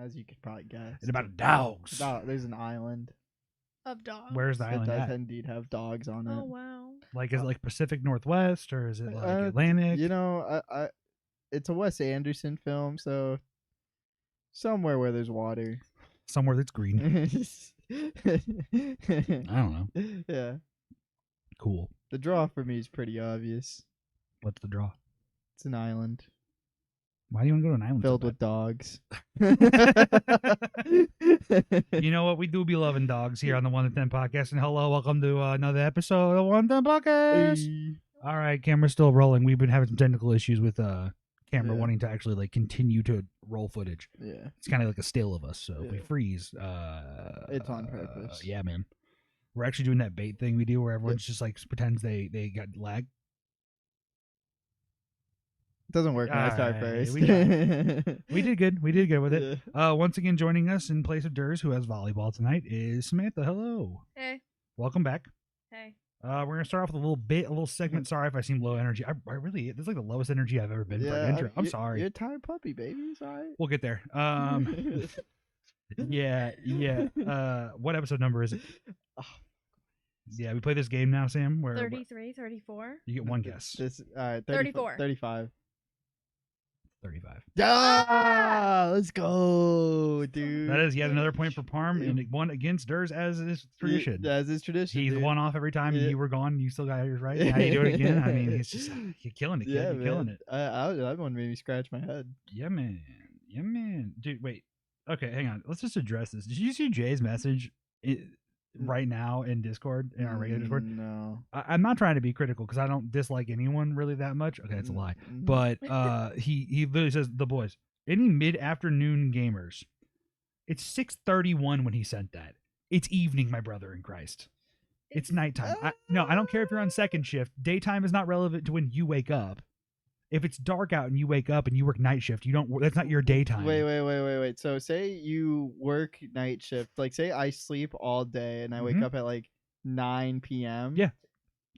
as you could probably guess. It's about dogs. There's an island Of dogs. Where's the that island does at? indeed have dogs on it. Oh wow. Like, is it like Pacific Northwest or is it like Atlantic? You know, it's a Wes Anderson film, so somewhere where there's water. Somewhere that's green. I don't know. Yeah. Cool. The draw for me is pretty obvious. What's the draw? It's an island Why do you want to go to an island filled so with dogs. You know what? We do be loving dogs here on the 1 to 10 podcast. And hello, welcome to another episode of the 1 to 10 podcast. Hey. All right, camera's still rolling. We've been having some technical issues with camera Yeah. wanting to actually like continue to roll footage. Yeah. It's kind of like a still of us. So if we Yeah. freeze, It's on purpose. Yeah, man. We're actually doing that bait thing we do where everyone's just like pretends they got lag. It doesn't work when I start Alright, first. We did good. We did good with it. Yeah. Once again, joining us in place of Durs, who has volleyball tonight, is Samantha. Hello. Hey. Welcome back. Hey. We're gonna start off with a little segment. Sorry if I seem low energy. I really, this is like the lowest energy I've ever been for an intro. I'm sorry. You're a tired puppy, baby. It's all right. We'll get there. Yeah. What episode number is it? Oh. Yeah, we play this game now, Sam. Where 33, 34. you get one guess. This, all right, 34. 35. 35. Ah, let's go, dude. That is yet another point for Parm, and it won against Durs as is tradition. As is tradition. He's dude. one off every time Yeah. you were gone. You still got yours right. Now you do it again. I mean, it's just you're killing it, kid. Yeah, You're killing it. That one made me scratch my head. Yeah, man. Yeah, man. Dude, wait. Okay, hang on. Let's just address this. Did you see Jay's message right now in Discord, in our regular Discord? No. I'm not trying to be critical because I don't dislike anyone really that much. Okay, it's a lie. But he literally says, the boys, any mid-afternoon gamers, it's 6:31 when he sent that. It's evening, my brother in Christ. It's nighttime. I don't care if you're on second shift. Daytime is not relevant to when you wake up. If it's dark out and you wake up and you work night shift, that's not your daytime. Wait. So say you work night shift. Like say I sleep all day and I wake up at like 9 p.m. Yeah.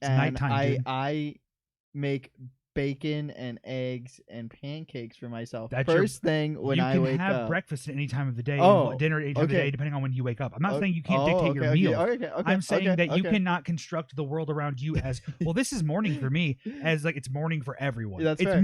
It's and nighttime, dude. I make bacon and eggs and pancakes for myself. That's First thing when I wake You can have up. breakfast at any time of the day, Oh, and dinner at any time of the okay. day, depending on when you wake up. I'm not saying you can't Oh, dictate your okay, meal. okay, I'm saying that you okay. cannot construct the world around you as, well, this is morning for me, as like it's morning for everyone. That's it's fair.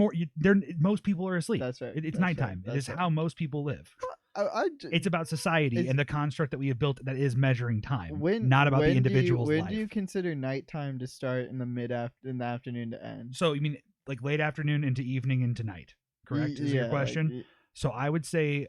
most people are asleep. That's right. It's That's nighttime. right. It is That's how most people live. right. It's about society It's- and the construct that we have built that is measuring time, When not about the when individual's When life. do you consider nighttime to start in the in the afternoon to end? So you mean like late afternoon into evening into night, correct? Is your question? So I would say,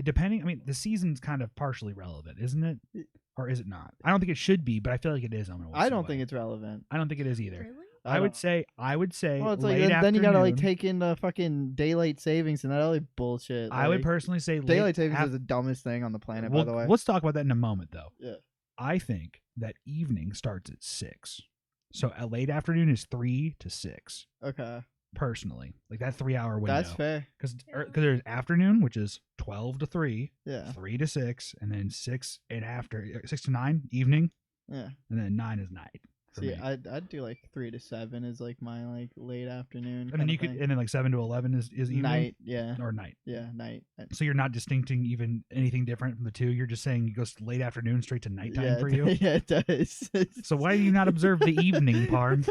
depending. I mean, the season's kind of partially relevant, isn't it? Or is it not? I don't think it should be, but I feel like it is. I don't think it's relevant. I don't think it is either. Really? I would say. Well, it's like late then you gotta like afternoon. take in the fucking daylight savings and that other bullshit. I would like, personally say daylight savings is the dumbest thing on the planet. By the way, let's talk about that in a moment, though. Yeah. I think that evening starts at 6, so a late afternoon is 3 to 6. okay, Personally, like that 3-hour window. that's fair. Because there's afternoon, which is 12 to 3, Yeah, 3 to 6, and then 6 and after 6 to 9 evening, yeah. and then 9 is night. For See, me. I'd do like 3 to 7 is like my like late afternoon. And then you could, and then like 7 to 11 is evening night, yeah, or night. yeah, night. So you're not distincting even anything different from the two. You're just saying it goes late afternoon straight to nighttime Yeah, for you. yeah, it does. So why do you not observe the evening, Parm?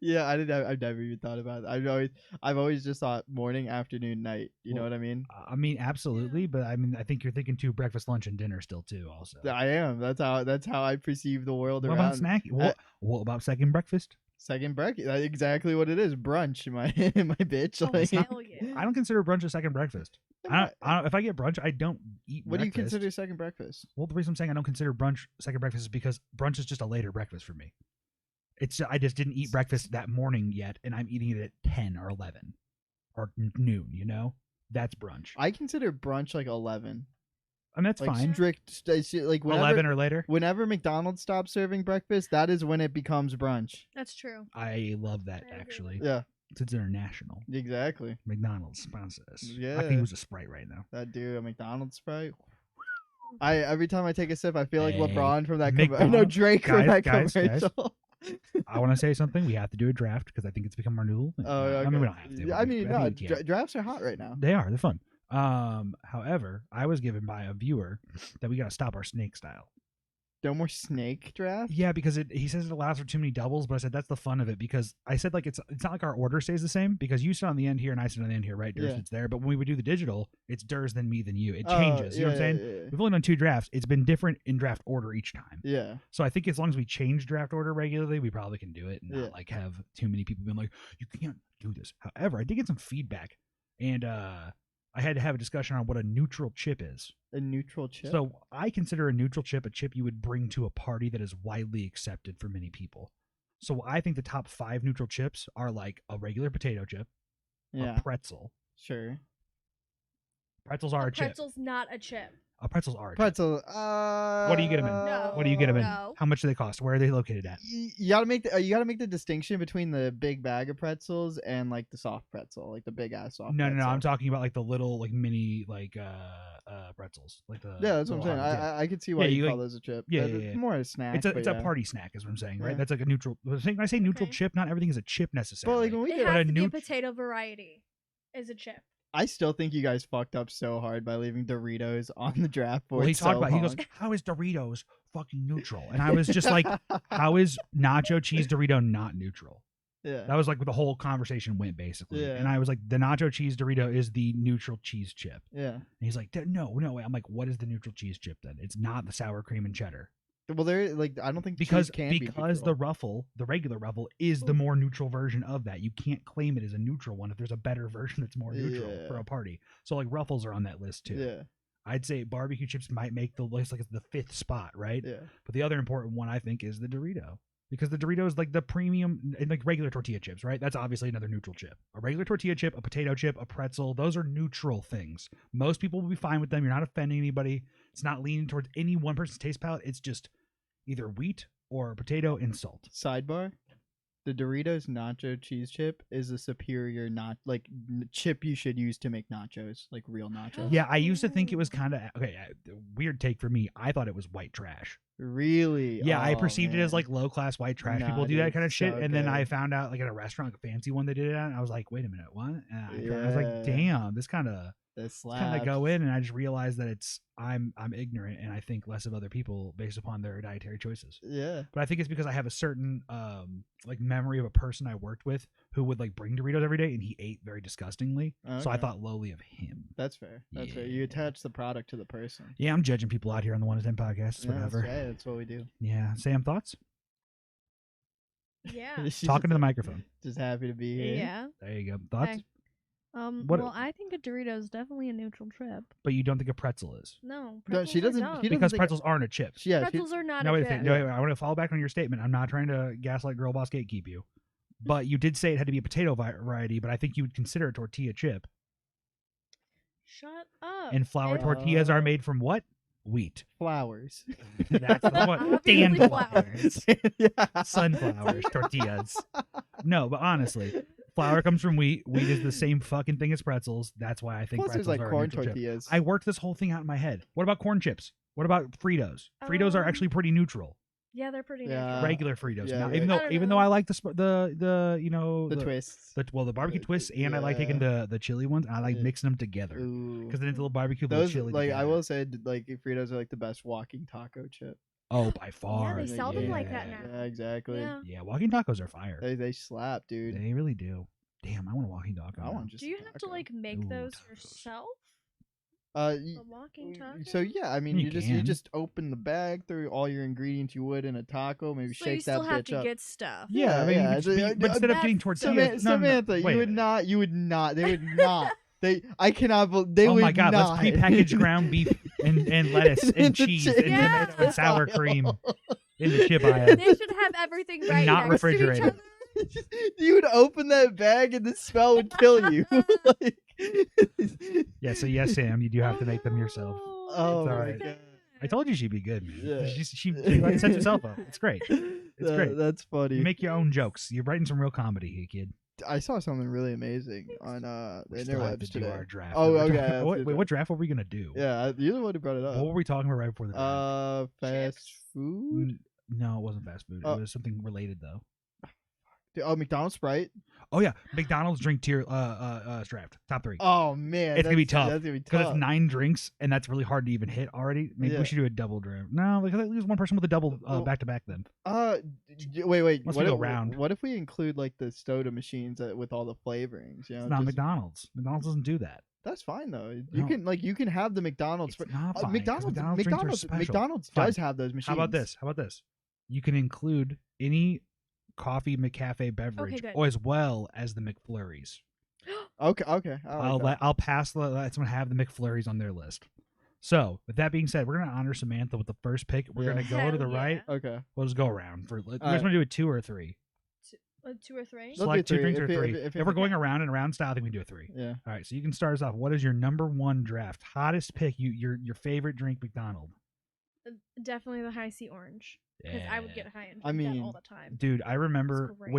Yeah, I've never even thought about it. I've always just thought morning, afternoon, night. You know what I mean? I mean, absolutely, but I mean, I think you're thinking too breakfast, lunch, and dinner still too. Also, I am. That's how I perceive the world what around. about snacking? What about second breakfast? Second breakfast. That's exactly what it is. Brunch, my bitch. Oh, Like, hell yeah. I don't consider brunch a second breakfast. I don't. If I get brunch, I don't eat. What do you breakfast. consider second breakfast? Well, the reason I'm saying I don't consider brunch second breakfast is because brunch is just a later breakfast for me. I just didn't eat breakfast that morning yet, and I'm eating it at 10 or 11 or noon. You know, that's brunch. I consider brunch like 11. And that's Like fine. strict, like whenever, 11 or later. Whenever McDonald's stops serving breakfast, that is when it becomes brunch. That's true. I love that I agree. actually. Yeah, It's international. exactly. McDonald's sponsors us. I Yeah. can use a Sprite right now. That dude, a McDonald's Sprite. Every time I take a sip, I feel like Hey, LeBron from that McDonald's- no, Drake from that guys. commercial. I want to say something. We have to do a draft because I think it's become our new. Oh, okay. I mean, we don't have to. I mean, think we can. drafts are hot right now. They are. They're fun. However, I was given by a viewer that we got to stop our snake style. No more snake draft? Yeah, because he says it allows for too many doubles, but I said that's the fun of it because I said like it's not like our order stays the same because you sit on the end here and I sit on the end here, right? Durs sits there, but when we would do the digital, it's Durs then me then you. It changes. You know what I'm saying? Yeah. We've only done 2 drafts. It's been different in draft order each time. Yeah. So I think as long as we change draft order regularly, we probably can do it and not like have too many people being like, you can't do this. However, I did get some feedback and I had to have a discussion on what a neutral chip is. A neutral chip? So I consider a neutral chip a chip you would bring to a party that is widely accepted for many people. So I think the top 5 neutral chips are like a regular potato chip, a pretzel. Sure. Pretzels are a chip. Pretzel's not a chip. Pretzels are a chip. Pretzel. What do you get them in? No. What do you get them in? No. How much do they cost? Where are they located at? You gotta make the distinction between the big bag of pretzels and like the soft pretzel, like the big ass soft. No, pretzel. I'm talking about like the little like mini like pretzels, like the that's what I'm saying. I could see why you call those a chip. Yeah, It's more a snack. It's a party snack, is what I'm saying, right? Yeah. That's like a neutral. When I say neutral chip, not everything is a chip necessarily. But like when we It did, has to be a potato variety. Is a chip. I still think you guys fucked up so hard by leaving Doritos on the draft board. Well, he talked about. He goes, "How is Doritos fucking neutral?" And I was just like, "How is nacho cheese Dorito not neutral?" Yeah. That was like what the whole conversation went basically. Yeah. And I was like, "The nacho cheese Dorito is the neutral cheese chip." Yeah. And he's like, "No way." I'm like, "What is the neutral cheese chip then? It's not the sour cream and cheddar." Well, there like I don't think because cheese can be the ruffle, the regular ruffle, is the more neutral version of that. You can't claim it as a neutral one if there's a better version that's more neutral for a party. So like ruffles are on that list too. Yeah. I'd say barbecue chips might make the list like it's the 5th spot, right? Yeah. But the other important one I think is the Dorito. Because the Dorito is like the premium, like regular tortilla chips, right? That's obviously another neutral chip. A regular tortilla chip, a potato chip, a pretzel, those are neutral things. Most people will be fine with them. You're not offending anybody. It's not leaning towards any one person's taste palette. It's just either wheat or potato and salt. Sidebar: the Doritos nacho cheese chip is a superior chip you should use to make nachos, like real nachos. Yeah, I used to think it was kind of weird take for me. I thought it was white trash. Really? Yeah, I perceived it as like low class white trash. People do that kind of shit, so and then good. I found out like at a restaurant, like a fancy one, they did it at, and I was like, wait a minute, what? And I was like, damn, this kind of go in, and I just realized that I'm ignorant and I think less of other people based upon their dietary choices. Yeah. But I think it's because I have a certain like memory of a person I worked with who would like bring Doritos every day and he ate very disgustingly. Okay. So I thought lowly of him. That's fair. That's fair. You attach the product to the person. Yeah, I'm judging people out here on the 1 to 10 podcast. Yeah, Whatever. that's what we do. Yeah. Sam, thoughts? Yeah. Talking to the microphone. Just happy to be here. Yeah. There you go. Thoughts? Okay. What- Well, I think a Dorito is definitely a neutral chip. But you don't think a pretzel is? No, No, she doesn't. Don't. He doesn't Because think- pretzels aren't a chip. Yeah. Pretzels are not No, a wait a chip. second. No, wait, I want to fall back on your statement. I'm not trying to gaslight Girl Boss Gatekeep you. But you did say it had to be a potato variety, but I think you would consider a tortilla chip. Shut up. And flour tortillas are made from what? Wheat. Flowers. That's the one. Obviously Dandelions. Yeah. Sunflowers, tortillas. No, but honestly, flour comes from wheat. Wheat is the same fucking thing as pretzels. That's why I think Plus, there's pretzels like are a corn neutral chip. tortillas. I worked this whole thing out in my head. What about corn chips? What about Fritos? Fritos are actually pretty neutral. Yeah, they're pretty Yeah. neutral. Regular Fritos. yeah, Now, yeah. even I though don't even know. though I like the you know the twists. the barbecue twists, and I like taking the chili ones, and I like Yeah. mixing them together Ooh. because then it's a little barbecue, but Those chili. like I together. will say like Fritos are like the best walking taco chip. Oh, by far. they sell them like that now. Yeah, exactly. Yeah. Yeah, walking tacos are fire. They slap, dude. They really do. Damn, I want a walking taco. I now. want just. Do you a have to taco. like make Ooh, those tacos. yourself? y- A walking taco. So yeah, I mean You you can. just open the bag, throw all your ingredients you would in a taco, maybe So you shake still that have bitch to up. get stuff. Yeah, I mean, yeah, you could just yeah, but instead of getting that's tortillas, Samantha, wait you a would minute. not. They would not. I cannot. They Oh would my god, not. let's prepackage ground beef and lettuce In and the cheese chip and Yeah. tomato and sour aisle. cream in the chip aisle. They should have everything right not next to each refrigerated. other. You would open that bag and the smell would kill you. Like- Yeah, so yes, Sam, you do have to make them yourself. Oh It's all my right. god. I told you she'd be good, man. Yeah. She sets herself up. It's great. It's great. That's funny. You make your own jokes. You're writing some real comedy here, kid. I saw something really amazing on the We still have interwebs to do today. our draft. Oh, We're okay, talking- let's Wait, do wait, that. what draft were we gonna do? Yeah, you're the one who brought it up. What were we talking about right before the draft? Fast food. No, it wasn't fast food. Oh. It was something related though. Oh, McDonald's Sprite. Oh yeah, McDonald's drink tier draft top 3. Oh man, It's gonna be tough. That's gonna be Because tough. it's 9 drinks, and that's really hard to even hit already. Maybe Yeah. we should do a double draft. No, like at least one person with a double back to back. Then Wait. Unless What we go if, round. what if we include like the soda machines with all the flavorings? You know, it's not just- McDonald's. McDonald's doesn't do that. That's fine though. No. You can have the McDonald's. It's not fine, 'cause McDonald's drinks are special. McDonald's Fine. does have those machines. How about this? You can include any coffee McCafe beverage, good. or as well as the McFlurries. Okay. I like that. I'll pass. Let someone have the McFlurries on their list. So, with that being said, we're gonna honor Samantha with the first pick. We're Yeah. gonna go to the Hell yeah. right. Okay. We'll just go around for. You guys right. want to do a 2 or a 3? 2 or 3. Let's Select do 2 3. drinks or If 3. if If we're going around and around style, I think we do a 3. Yeah. All right, so you can start us off. What is your number 1 draft? Hottest pick? Your favorite drink, McDonald's? Definitely the high C orange. Because I would get high and I drink mean, that all the time. Dude, I remember It's great.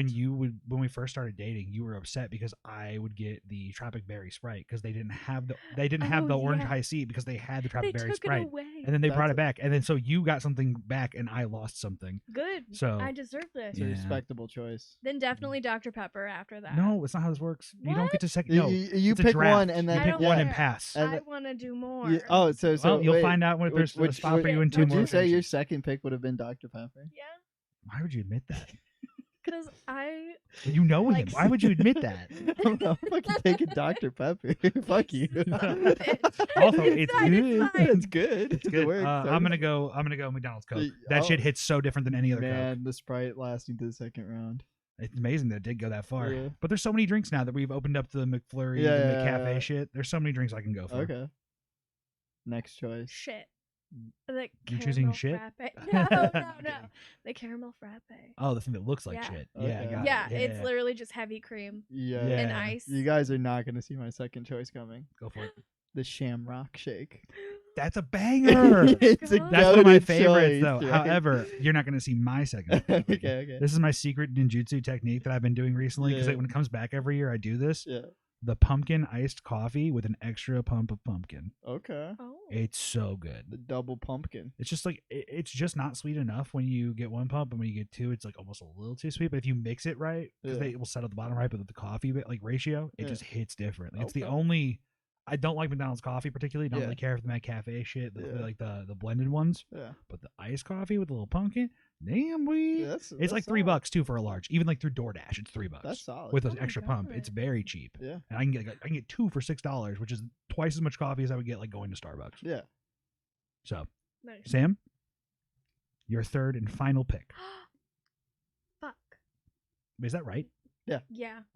when we first started dating, you were upset because I would get the Tropic Berry Sprite because they didn't have the Oh, orange yeah. high C because they had the They Tropic Berry took Sprite, it away. and then they brought That's it back, and then so you got something back and I lost something. Good. So I deserve this. It's a Yeah. respectable choice. Then definitely Dr. Pepper after that. No, it's not how this works. You don't get to second. You, No, you it's a pick draft. one and then you I pick don't one and care. pass. And I want to do more. so Well, you'll wait, find out if there's a which- spot for you in 2 Would more. you say your finishes. second pick would have been Dr. Pepper? Yeah. Why would you admit that? Because I. You know him. Like- Why would you admit that? I'm fucking taking Dr. Pepper. Fuck you. Also, it's fine, good. fine. It's good. It's good. works. I'm gonna go McDonald's Coke. That Oh. shit hits so different than any other Coke. Man, the Sprite lasting to the second round. It's amazing that it did go that far. Yeah. But there's so many drinks now that we've opened up the McFlurry, Yeah, the yeah, McCafe yeah. shit. There's so many drinks I can go for. Okay. Next choice. Shit. The You're choosing caramel shit? frappe. No. The caramel frappe. Oh, the thing that looks like Yeah. shit. Okay. Yeah, I got Yeah, it. it's literally just heavy cream Yeah. and Yeah. ice. You guys are not gonna see my second choice coming. Go for it. The Shamrock Shake. That's a banger. It's a God. That's one of my goated favorites, choice, though. right? However, you're not going to see my second. pick. okay. This is my secret ninjutsu technique that I've been doing recently because Yeah. when it comes back every year, I do this. Yeah. The pumpkin iced coffee with an extra pump of pumpkin. Okay. Oh. It's so good. The double pumpkin. It's just like it's just not sweet enough when you get 1 pump, and when you get 2, it's like almost a little too sweet. But if you mix it right, because Yeah. they will set at the bottom right, but with the coffee like ratio, it Yeah. just hits different. It's the Okay. only. I don't like McDonald's coffee particularly. Don't Yeah. really care for the McCafe shit, Yeah. like the blended ones. Yeah. But the iced coffee with a little pumpkin, damn, we. That's It's like $3 too for a large. Even like through DoorDash, it's $3 That's solid. with Oh an my extra pump. It's God. very cheap, Yeah. and I can get 2 for $6, which is twice as much coffee as I would get like going to Starbucks. Yeah. So, Nice. Sam, your third and final pick. Fuck. Is that right? Yeah.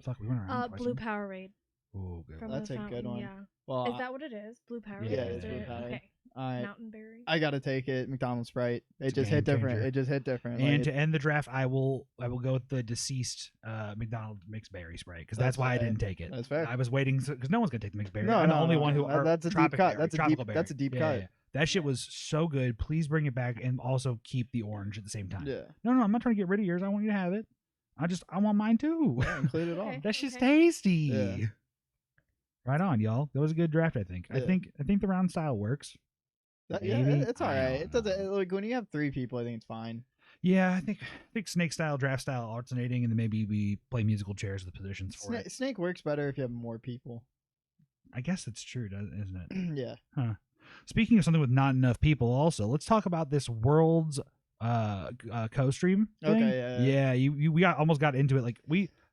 Fuck, we went around. twice, Blue didn't Powerade we? Oh, good. from That's the a good fountain. one. Yeah. Well, Is that what it is? Blue Powerade? Yeah, Is it's Blue it? Powerade. Okay. I Mountain Berry. I gotta take it. McDonald's Sprite. It It's a just hit game different. changer. It just hit different. And Like, to end the draft, I will go with the deceased McDonald's mixed berry Sprite because that's That's why I fair. didn't take it. That's fair. I was waiting because no one's gonna take the mixed berry. No, I'm the no, only no, one who. no. or That's a deep tropic cut. berry, That's a tropical deep- that's a berry. deep Yeah, cut. yeah, yeah. That shit was so good. Please bring it back and also keep the orange at the same time. yeah. No, I'm not trying to get rid of yours. I want you to have it. I want mine too. Yeah, include it all. Okay. That shit's Okay. tasty. Yeah. Right on, y'all. That was a good draft. I think. Yeah. I think the round style works. Yeah, Maybe. it's all I right. don't It doesn't know. like when you have 3 people. I think it's fine. Yeah, I think snake style, draft style, alternating, and then maybe we play musical chairs with the positions for it. Snake works better if you have more people. I guess it's true, isn't it? yeah. Speaking of something with not enough people, also let's talk about this world's co-stream thing. Okay, yeah. We almost got into it. Like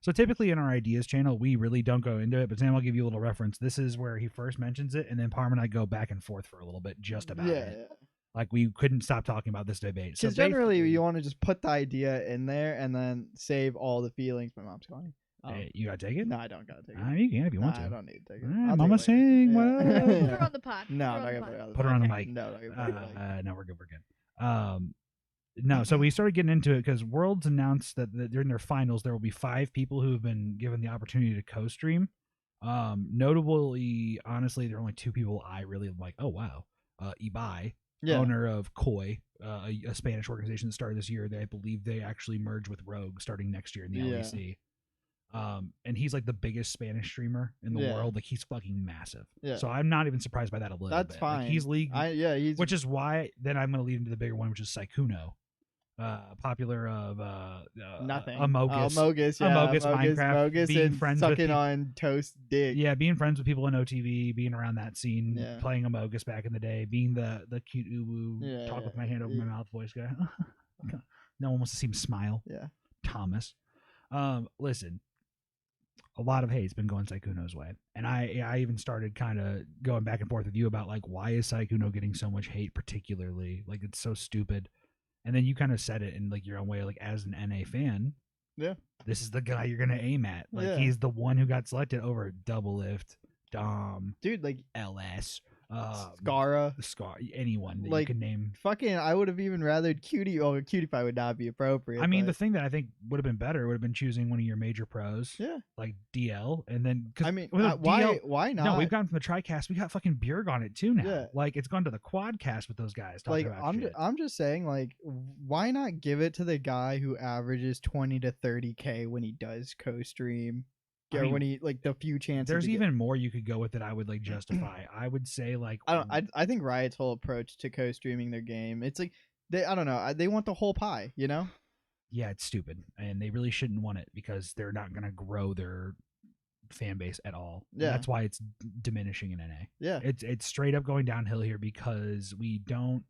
so typically in our ideas channel, we really don't go into it. But Sam, I'll give you a little reference. This is where he first mentions it, and then Parm and I go back and forth for a little bit just about it. Yeah. Like we couldn't stop talking about this debate. So Because generally basically- you want to just put the idea in there and then save all the feelings. My mom's calling. Hey, you gotta take it. No, I don't gotta take it. You can if you want Nah, to. I don't need to take it. All I'll right, take Mama it later. sing, Yeah. what? Put her on the pod. No, Put I'm her not on gonna the pod. Put her on the Okay. mic. No, not gonna put her on the mic. No, we're good. No, so we started getting into it because Worlds announced that during their finals there will be 5 people who have been given the opportunity to co-stream. Notably, honestly, there are only 2 people I really like. Oh wow, Ibai, Yeah. owner of Koi, a Spanish organization that started this year. I believe they actually merge with Rogue starting next year in the Yeah. LEC. And he's like the biggest Spanish streamer in the Yeah. world. Like he's fucking massive. Yeah. So I'm not even surprised by that a little That's bit. fine. Like, he's league, He's which is why then I'm going to lead into the bigger one, which is Saikuno. popular of Nothing. Amogus. Amogus, yeah. Amogus, Minecraft, Amogus being and friends with sucking people. on toast dick. Yeah, being friends with people in OTV, being around that scene, Yeah. playing Amogus back in the day, being the cute uwu, talk with my hand over my mouth voice guy. No one wants to see him smile. Yeah. Thomas. Listen, a lot of hate's been going Saikuno's way. And I even started kind of going back and forth with you about, like, why is Saikuno getting so much hate particularly? Like, it's so stupid. And then you kind of said it in, like, your own way, like, as an NA fan. Yeah. This is the guy you're going to aim at. Like, he's the one who got selected over Double Lift, Dom. Dude, like, LS. Scara. Anyone that like, you can name. Fucking, I would have even rather Cutie. Oh, Cutie Pie would not be appropriate. I mean, the thing that I think would have been better would have been choosing one of your major pros. Yeah. Like DL. And then, I mean, DL, why not? No, we've gone from the TriCast. We got fucking Bjerg on it too now. Yeah. Like, it's gone to the Quadcast with those guys. Like, I'm just saying, like, why not give it to the guy who averages 20 to 30K when he does co-stream? Or when he, like, the few chances. There's even more you could go with that I would, like, justify. I would say, like, I think Riot's whole approach to co-streaming their game, it's like I don't know, they want the whole pie, you know? Yeah, it's stupid, and they really shouldn't want it because they're not going to grow their fan base at all. Yeah, and that's why it's diminishing in NA. Yeah, it's straight up going downhill here because we don't.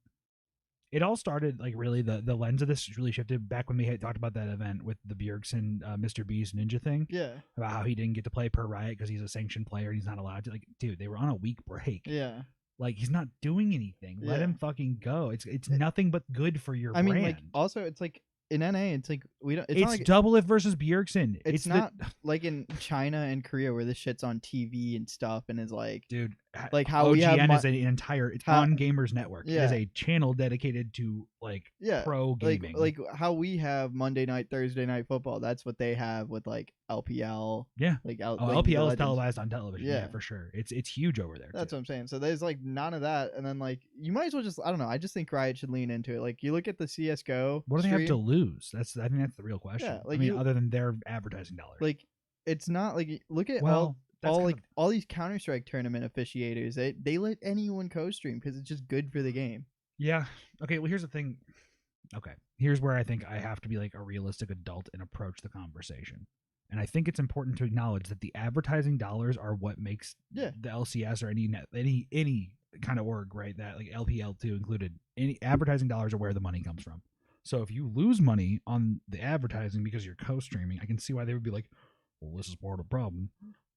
It all started, like, really the lens of this really shifted back when we had talked about that event with the Bjergsen Mr. Beast Ninja thing. Yeah, about how he didn't get to play per Riot because he's a sanctioned player and he's not allowed to. Like, dude, they were on a week break. Yeah, like, he's not doing anything. Let him fucking go. It's nothing but good for your brand. I mean, like, also it's like in NA, it's like we don't. It's not like, Double Lift versus Bjergsen. It's not like in China and Korea where this shit's on TV and stuff, and is like, dude, like how OGN we have is an entire. It's on Gamers Network. Yeah. It is a channel dedicated to, like, pro gaming. Like how we have Monday night, Thursday night football. That's what they have with, like, LPL. Yeah, like LPL is televised on television. Yeah, for sure. It's huge over there. That's what I'm saying. So there's, like, none of that, and then, like, you might as well just, I don't know. I just think Riot should lean into it. Like, you look at the CS:GO. What do they have to lose? I think that's the real question. Yeah, like, I mean, other than their advertising dollars. Like, it's not like, look at all these Counter-Strike tournament officiators. They let anyone co-stream because it's just good for the game. Yeah. Okay. Well, here's the thing. Okay. Here's where I think I have to be, like, a realistic adult and approach the conversation. And I think it's important to acknowledge that the advertising dollars are what makes the LCS or any kind of org, right? That, like, LPL too included. Any advertising dollars are where the money comes from. So if you lose money on the advertising because you're co-streaming, I can see why they would be like, well, this is part of the problem.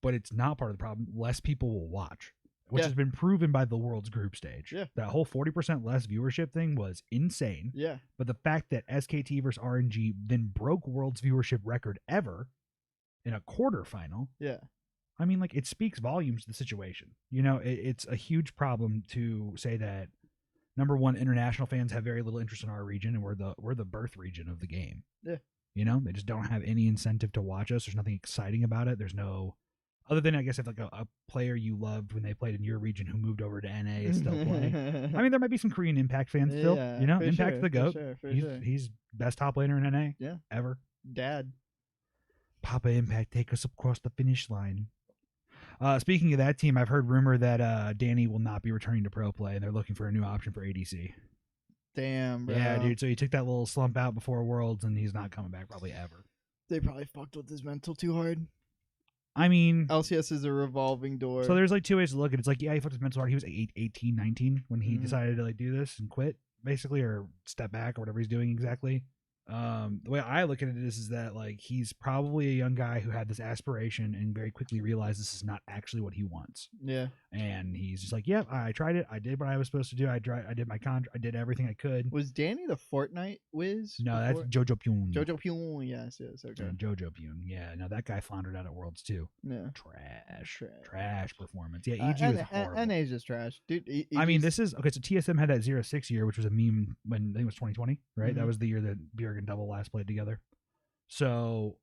But it's not part of the problem. Less people will watch, which has been proven by the World's group stage. Yeah. That whole 40% less viewership thing was insane. Yeah. But the fact that SKT versus RNG then broke World's viewership record ever in a quarterfinal. Yeah. I mean, like, it speaks volumes to the situation. You know, it's a huge problem to say that, number one, international fans have very little interest in our region, and we're the birth region of the game. Yeah. You know, they just don't have any incentive to watch us. There's nothing exciting about it. There's no, other than, I guess, if, like, a player you loved when they played in your region who moved over to NA is still playing. I mean, there might be some Korean Impact fans still. You know, Impact's the GOAT. He's best top laner in NA. Yeah. Ever. Dad. Papa Impact, take us across the finish line. Speaking of that team, I've heard rumor that Danny will not be returning to pro play, and they're looking for a new option for ADC. Damn, bro. Yeah, dude. So he took that little slump out before Worlds, and he's not coming back probably ever. They probably fucked with his mental too hard. I mean, LCS is a revolving door. So there's, like, two ways to look at it. It's like, yeah, he fucked his mental hard. He was 18, 19 when he decided to, like, do this and quit, basically, or step back or whatever he's doing exactly. The way I look at it is that, like, he's probably a young guy who had this aspiration and very quickly realized this is not actually what he wants. Yeah. And he's just like, yeah, I tried it. I did what I was supposed to do. I did my contract. I did everything I could. Was Danny the Fortnite whiz? No, that's Jojo Pyun. Jojo Pyun, yes, okay. Jojo Pyun, yeah. No, that guy floundered out at Worlds too. Yeah. Trash performance. Yeah, EG was horrible. NA's just trash, dude. I mean, this is okay. So TSM had that 0-6 year, which was a meme when I think it was 2020, right? Mm-hmm. That was the year that Bjerg and Double last played together. So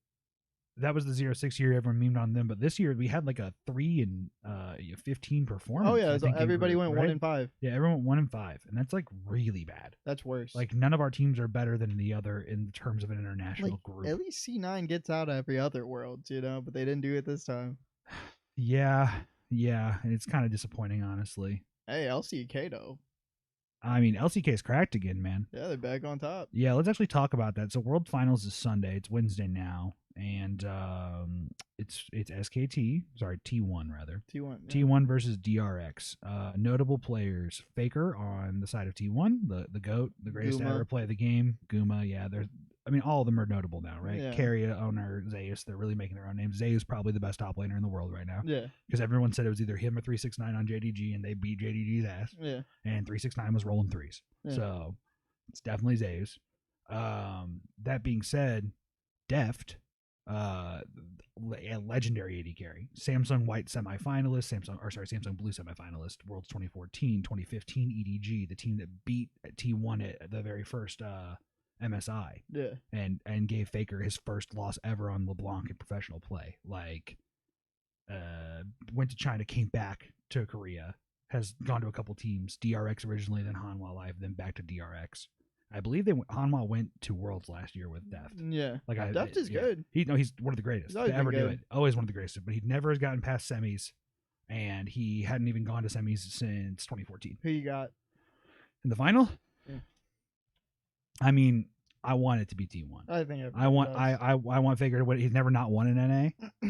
that was the 0-6 year everyone memed on them. But this year we had like a 3-15 performance. Oh yeah, so everybody went 1-5. Yeah, everyone went 1-5, and that's like really bad. That's worse. Like none of our teams are better than the other in terms of an international group. At least C9 gets out every other Worlds, you know, but they didn't do it this time. Yeah, and it's kind of disappointing, honestly. Hey, LCK though. I mean, LCK's cracked again, man. Yeah, they're back on top. Yeah, let's actually talk about that. So World Finals is Sunday. It's Wednesday now, and it's SKT. Sorry, T1 rather. T1. Yeah. T1 versus DRX. Notable players: Faker on the side of T1, the GOAT, the greatest to Guma. ever play the game. Guma, yeah, I mean, all of them are notable now, right? Yeah. Carrier owner Zeus, they're really making their own names. Zeus probably the best top laner in the world right now. Yeah. Because everyone said it was either him or 369 on JDG, and they beat JDG's ass. Yeah. And 369 was rolling threes. Yeah. So it's definitely Zeus. That being said, Deft, a legendary AD carry, Samsung White semifinalist, Samsung Blue semifinalist, Worlds 2014, 2015 EDG, the team that beat T1 at the very first MSI, Yeah. and gave Faker his first loss ever on LeBlanc in professional play. Like, went to China, came back to Korea, has gone to a couple teams, DRX originally, then Hanwha Live, then back to DRX. I believe Hanwha went to Worlds last year with Deft. Yeah. Like Deft is good. He's one of the greatest to ever do it. Always one of the greatest, but he never has gotten past semis, and he hadn't even gone to semis since 2014. Who you got in the final? Yeah. I mean, I want it to be T1. I think I want Faker to win. He's never not won an NA.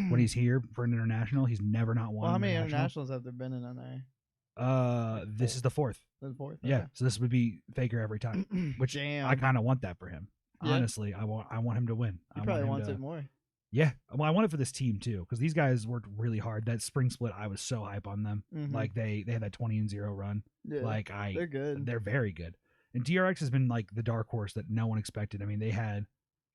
When he's here for an international, he's never not won. Well, how many internationals have there been in NA? This is the fourth. The fourth. Yeah, okay. so this would be Faker every time, which I kind of want that for him. Yeah. Honestly, I want him to win. He probably wants it more. Yeah, well, I want it for this team too, because these guys worked really hard. That spring split, I was so hype on them. Mm-hmm. Like they had that 20-0 run. Yeah, like they're good. They're very good. And DRX has been like the dark horse that no one expected. I mean, they had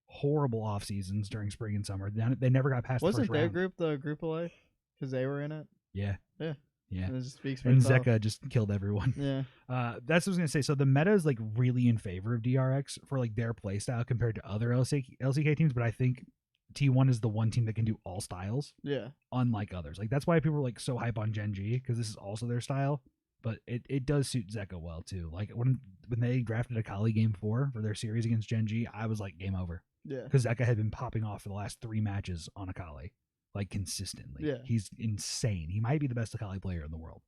horrible off seasons during spring and summer. They never got past. Wasn't the first their round. Group the group of life? Because they were in it. Yeah. Yeah. Yeah. And, and Zeka just killed everyone. Yeah. That's what I was gonna say. So the meta is like really in favor of DRX for like their play style compared to other LCK teams, but I think T1 is the one team that can do all styles. Yeah. Unlike others. Like that's why people are like so hype on Gen G, because this is also their style. But it does suit Zeka well too. Like when they drafted Akali Game 4 for their series against Gen G, I was like game over. Yeah. Because Zeka had been popping off for the last 3 matches on Akali. Like consistently. Yeah. He's insane. He might be the best Akali player in the world.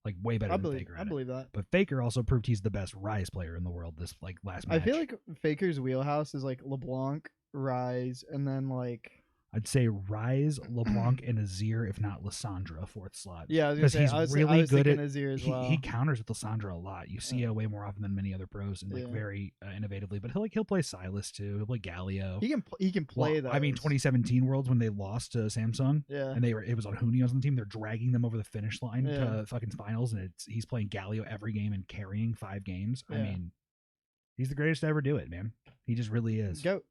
Like way better than Faker. I believe that. But Faker also proved he's the best Ryze player in the world this like last match. I feel like Faker's wheelhouse is like LeBlanc, Ryze, and then like I'd say Ryze, LeBlanc, and Azir, if not Lissandra, 4th slot. Yeah, I was gonna say, he's really good at Azir as well. He counters with Lissandra a lot. You see it way more often than many other pros, and like very innovatively. But he'll play Silas too. He'll play Galio. He can play that. I mean, 2017 Worlds when they lost to Samsung, and it was on Hunios on the team. They're dragging them over the finish line to fucking finals, and he's playing Galio every game and carrying 5 games. I mean, he's the greatest to ever do it, man. He just really is. GOAT.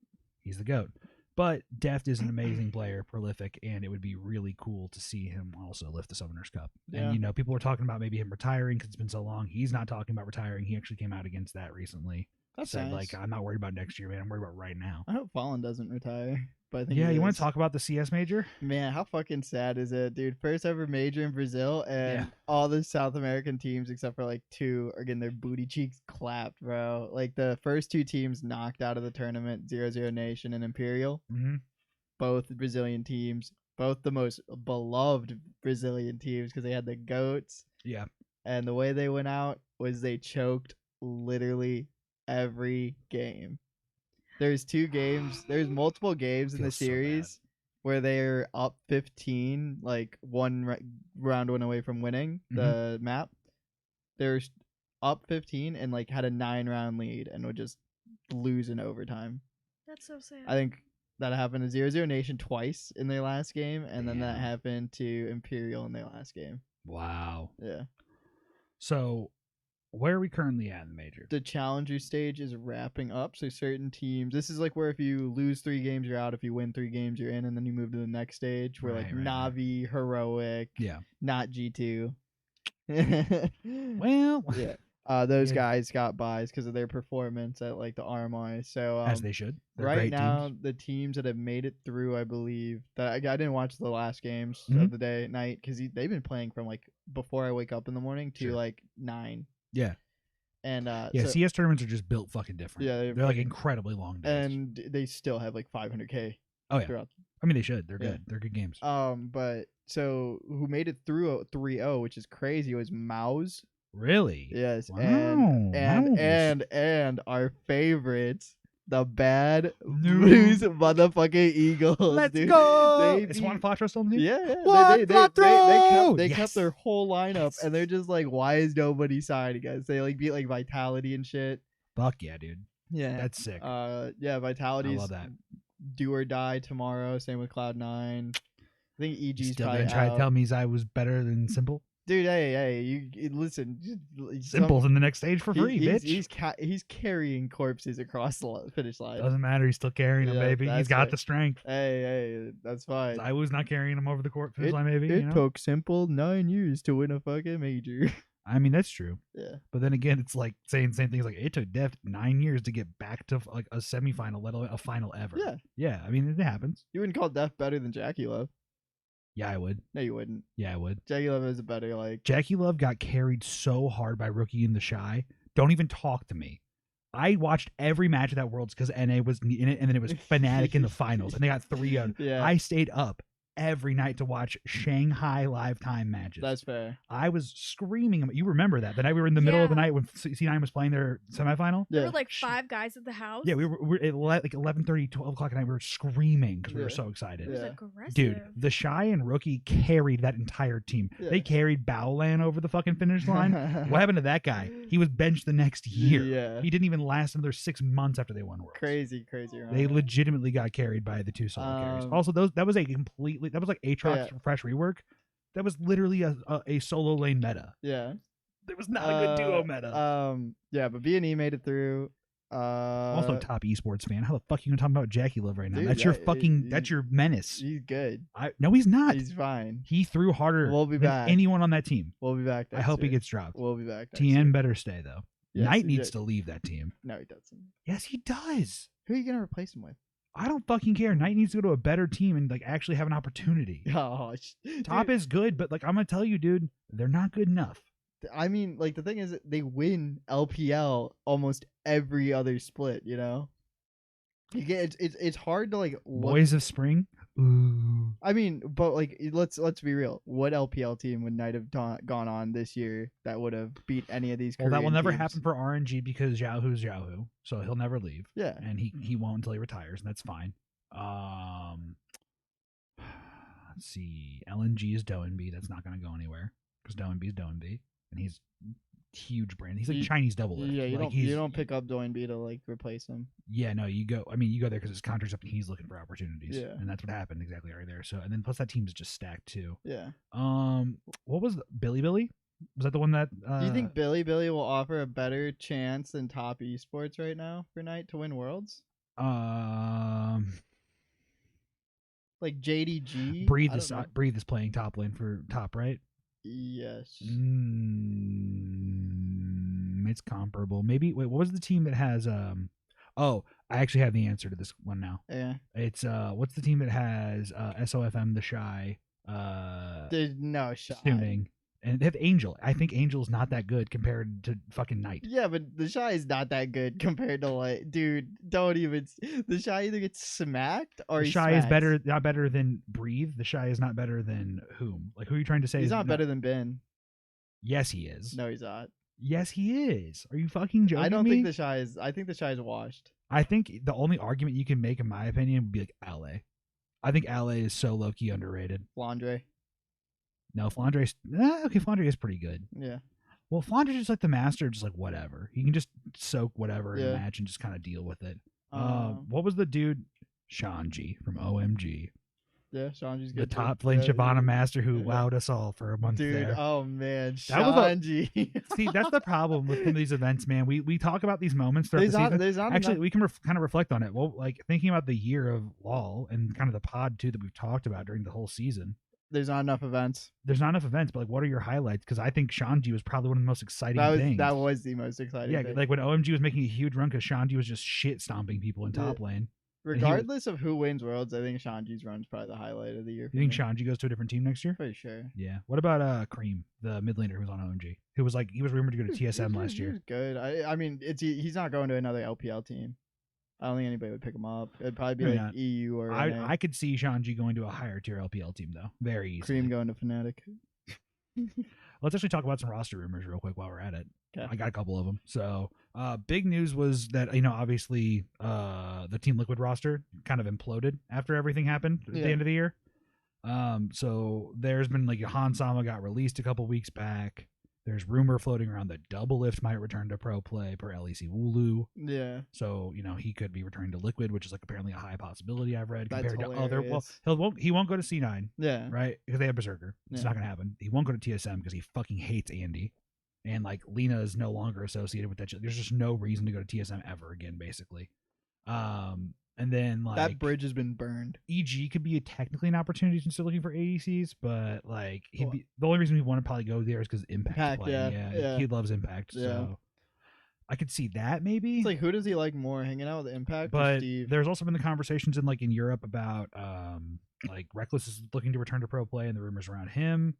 He's the GOAT. But Deft is an amazing player, prolific, and it would be really cool to see him also lift the Summoners Cup. Yeah. And, people were talking about maybe him retiring because it's been so long. He's not talking about retiring. He actually came out against that recently. That's said, nice. like, I'm not worried about next year, man. I'm worried about right now. I hope Fallen doesn't retire. But I think you want to talk about the CS major? Man, how fucking sad is it, dude? First ever major in Brazil, and all the South American teams, except for like 2, are getting their booty cheeks clapped, bro. Like the first 2 teams knocked out of the tournament, 0-0 Nation and Imperial. Mm-hmm. Both Brazilian teams, both the most beloved Brazilian teams because they had the GOATs. Yeah. And the way they went out was they choked literally every game. There's multiple games in the series where they're up 15, like one round one away from winning the map. They're up 15 and like had a 9-round lead and would just lose in overtime. That's so sad. I think that happened to 0-0 Nation twice in their last game, and then that happened to Imperial in their last game. Wow. Yeah. So, where are we currently at in the major? The Challenger stage is wrapping up, so certain teams... This is like where if you lose 3 games, you're out. If you win 3 games, you're in, and then you move to the next stage where Na'Vi, Heroic, not G2. Well... Yeah. Those guys got buys because of their performance at like the RMI. So as they should. They're right now, the teams that have made it through, I believe that I didn't watch the last games of the day at night because they've been playing from like before I wake up in the morning to like 9. Yeah. And so, CS tournaments are just built fucking different. Yeah, they're like incredibly long days, and they still have like 500K. Oh yeah. I mean, they should. They're good. They're good games. But so who made it through 3-0, which is crazy, was Mouse. Really? Yes, Wow. and our favorites, the bad No. Blues motherfucking Eagles. Let's dude. go. They Is Juan beat- Quatro still in the team? Yeah, Juan they Quatro! they Yes. kept their whole lineup, Yes. and they're just like, why is nobody signing us? They like beat like Vitality and shit. Fuck yeah, dude. Yeah, That's sick. yeah, Vitality's love that. do or die tomorrow. Same with Cloud9. I think You EG's still probably gonna try out. to tell me I was better than Simple? Dude, hey, you listen. Simple's in the next stage for free, bitch. He's carrying corpses across the finish line. Doesn't matter. He's still carrying him, Yeah, baby. He's that's got right. the strength. Hey, that's fine. I was not carrying him over the court finish line, maybe. It took Simple 9 years to win a fucking major. I mean, that's true. Yeah. But then again, it's like saying same things. Like it took Def 9 years to get back to like a semifinal, let alone a final ever. Yeah. Yeah. I mean, it happens. You wouldn't call Def better than Jackie Love. Yeah, I would. No, you wouldn't. Yeah, I would. Jackie Love is a better Jackie Love got carried so hard by Rookie in the Shy. Don't even talk to me. I watched every match of that Worlds because NA was in it, and then it was Fnatic in the finals, and they got 3 out. Yeah. I stayed up every night to watch Shanghai live time matches. That's fair. I was screaming. You remember that the night we were in the middle of the Yeah. night when C9 was playing their semifinal? There Yeah. were like 5 guys at the house. Yeah, we were at like 11:30, 12 o'clock at night. We were screaming because we were Yeah. so excited. It was Yeah. aggressive. Dude, the Shy and Rookie carried that entire team. Yeah. They carried Baolan over the fucking finish line. What happened to that guy? He was benched the next year. Yeah. He didn't even last another 6 months after they won Worlds. Crazy. They legitimately got carried by the 2 solo carries. Also, that was like Aatrox fresh rework. That was literally a solo lane meta. Yeah. There was not a good duo meta. Yeah, but B&E made it through. Also, top esports fan. How the fuck are you gonna talk about Jackie Love right now? Dude, That's your fucking. That's your menace. He's good. No, he's not. He's fine. He threw harder We'll be than back. anyone on that team. We'll be back. I next hope he year. gets dropped. We'll be back. Next TN year. better stay though. Yes, Knight he needs did. to leave that team. No, he doesn't. Yes, he does. Who are you gonna replace him with? I don't fucking care. Knight needs to go to a better team and like actually have an opportunity. Oh, Top dude, is good, but like I'm gonna tell you, dude, they're not good enough. I mean, like the thing is, they win LPL almost every other split. You know, you get it's hard to like look. Boys of Spring. Ooh. I mean, but like let's be real. What LPL team would Knight have gone on this year that would have beat any of these? Well, that will Korean never teams? happen for RNG because Xiaohu's Xiaohu, so he'll never leave. Yeah, And he won't until he retires, and that's fine. Let's see. LNG is Doenby. That's not going to go anywhere because Doenby is Doenby, and he's huge brand. He's like You- Chinese double lift. yeah. Like, You don't pick up Doenby to like replace him. Yeah, no, you go. I mean, you go there because his contract's up and he's looking for opportunities. Yeah. And that's what happened exactly right there. So, and then plus that team's just stacked too. Yeah. What was Billy? Was that the one that? Do you think Billy will offer a better chance than top esports right now for Knight to win Worlds? Like JDG? Breathe I don't know. Breathe is playing top lane for top, right? Yes. It's comparable. Maybe wait, what was the team that has oh, I actually have the answer to this one now. Yeah. It's what's the team that has SOFM the Shy There's no shot. tuning. And they have Angel. I think Angel's not that good compared to fucking Knight. Yeah, but the Shy is not that good compared to like, dude. Don't even. The Shy either gets smacked or The he Shy is smacks. not better than Breathe. The Shy is not better than whom? Like who are you trying to say? He's is not better than Ben. Yes, he is. No, he's not. Yes, he is. Are you fucking joking? I don't me? think the Shy is. I think the Shy is washed. I think the only argument you can make, in my opinion, would be like LA. I think LA is so low key underrated. Flandre. No, Flandre's okay. Flandre is pretty good. Yeah. Well, Flandre's just like the master, just like whatever. He can just soak whatever in a Yeah. match and just kind of deal with it. Um, What was the dude? Shanji from OMG, Yeah, Shanji's the good. too. top lane Yeah, Shyvana master who yeah. wowed us all for a month Dude, there. oh man, That was a- Shanji. See, that's the problem with some of these events, man. We talk about these moments throughout the season. There's not Actually, enough. we can kind of reflect on it. Well, like thinking about the year of LoL and kind of the pod too that we've talked about during the whole season. There's not enough events. There's not enough events, but like, what are your highlights? Because I think Shanji was probably one of the most exciting things. That was the most exciting. Yeah, thing. like when OMG was making a huge run because Shanji was just shit stomping people in top lane. Regardless of who wins Worlds, I think Shanji's run is probably the highlight of the year. You think Shanji goes to a different team next year? For sure. Yeah. What about Cream, the mid laner who was on OMG, who was like he was rumored to go to TSM last He year? was good. I mean, he's not going to another LPL team. I don't think anybody would pick him up. It'd probably be Maybe like not. EU or NA. I could see Shanji going to a higher tier LPL team though, very easily. Cream going to Fnatic. Let's actually talk about some roster rumors real quick while we're at it. Okay. I got a couple of them. So, big news was that, obviously, the Team Liquid roster kind of imploded after everything happened at the end of the year. So there's been like Han Sama got released a couple weeks back. There's rumor floating around that Double Lift might return to pro play per LEC Wooloo. Yeah. So, he could be returning to Liquid, which is like apparently a high possibility I've read That's compared hilarious. to other. Well, he won't go to C9. Yeah. Right? Because they have Berserker. It's Yeah. not going to happen. He won't go to TSM because he fucking hates Andy. And like Lena is no longer associated with that shit. There's just no reason to go to TSM ever again, basically. And then like that bridge has been burned. EG could be technically an opportunity since they're looking for ADCs, but like the only reason we want to probably go there is because Impact. Yeah. He loves Impact. Yeah. So I could see that maybe. It's like, who does he like more, hanging out with Impact but or Steve? There's also been the conversations in Europe about like Reckless is looking to return to pro play and the rumors around him.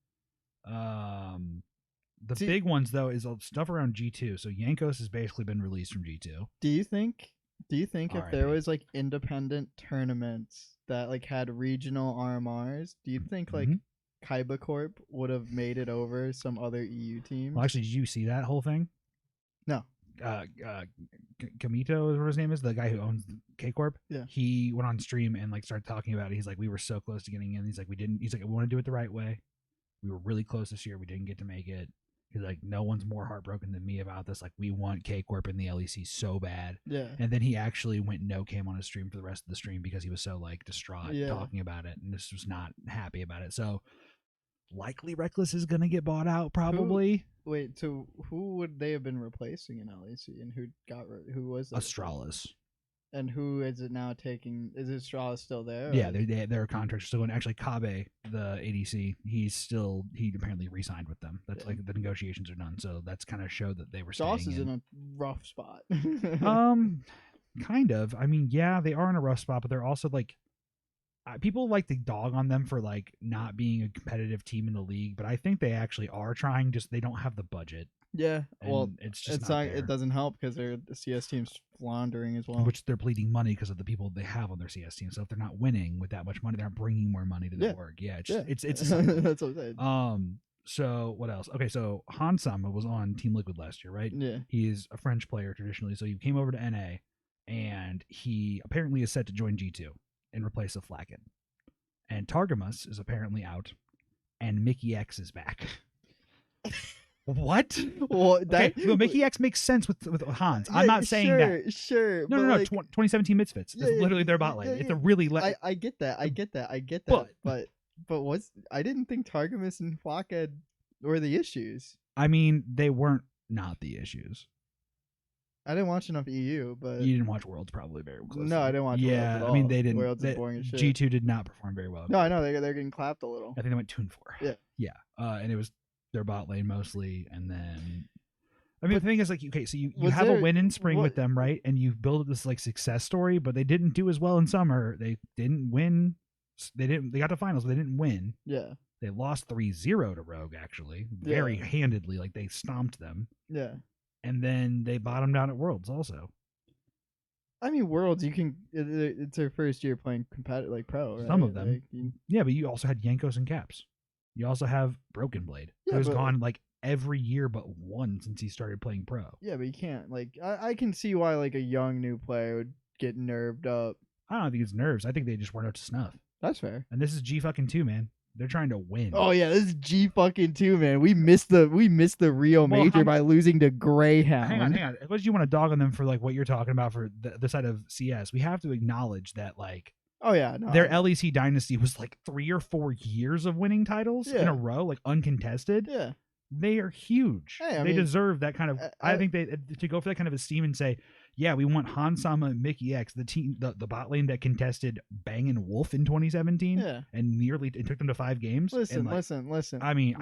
The big ones though is stuff around G2. So Yankos has basically been released from G2. Do you think if there was like independent tournaments that like had regional RMRs, do you think like Kaiba Corp would have made it over some other EU teams? Well, actually, did you see that whole thing? No. Kamito is what his name is, the guy who owns K Corp. Yeah. He went on stream and like started talking about it. He's like, we were so close to getting in. He's like, we want to do it the right way. We were really close this year. We didn't get to make it. He's like, no one's more heartbroken than me about this. Like, we want K Corp in the LEC so bad. Yeah. And then he actually went no cam on his stream for the rest of the stream because he was so like distraught talking about it and just was not happy about it. So likely Reckless is gonna get bought out probably. So who would they have been replacing in LEC, and who was that? Astralis. And who is it now taking? Is Astralis still there? Yeah, their contracts still going. Actually, Kabe, the ADC, he apparently re-signed with them. That's like the negotiations are done. So that's kind of showed that they were. Astralis is in a rough spot. Kind of. I mean, yeah, they are in a rough spot, but they're also like people like to dog on them for like not being a competitive team in the league, but I think they actually are trying. Just they don't have the budget. Yeah, well, it's just not there. It doesn't help because the CS team's floundering as well. Which they're bleeding money because of the people they have on their CS team. So if they're not winning with that much money, they're not bringing more money to the org. Yeah, it's that's what I'm saying. So what else? Okay, so Han Sama was on Team Liquid last year, right? Yeah, he's a French player traditionally, so he came over to NA, and he apparently is set to join G2 in replace of Flacken. And Targamas is apparently out, and Mickey X is back. What? Well, Mickey X makes sense with Hans. I'm not saying that. Sure. No. Like, 2017 Misfits. It's literally their bot lane. It's a really. I get that. But I didn't think Targamas and Flakka were the issues. I mean, they weren't not the issues. I didn't watch enough EU, but you didn't watch Worlds probably very closely. No, I didn't watch Worlds at all. I mean, they didn't. Worlds is boring as shit. G2 did not perform very well. No, I know they're getting clapped a little. I think they went 2-4. Yeah. And it was their bot lane mostly, and then I mean the thing is like so you have a win in spring with them, right? And you've built this like success story, but they didn't do as well in summer. They didn't win. They got to finals, but they didn't win. Yeah. They lost 3-0 to Rogue actually, very handedly. Like they stomped them. Yeah. And then they bottomed out at Worlds also. I mean, Worlds, it's their first year playing competitive, like pro, right? Some of them. Yeah, but you also had Yankos and Caps. You also have Broken Blade, who's gone like every year but one since he started playing pro. Yeah, but you can't. Like, I can see why like a young new player would get nerved up. I don't think it's nerves. I think they just weren't up to snuff. That's fair. And this is G2, man. They're trying to win. Oh yeah, this is G2, man. We missed the Rio Major by losing to Greyhound. Hang on. What did you want to dog on them for like what you're talking about for the side of CS? We have to acknowledge that like their LEC dynasty was like 3 or 4 years of winning titles in a row, like uncontested. Yeah. They are huge. Hey, they deserve that kind of I think they to go for that kind of esteem and say, yeah, we want Han Sama and Mickey X, the team, the bot lane that contested Bang & Wolf in 2017 and it took them to 5 games. Listen. I mean,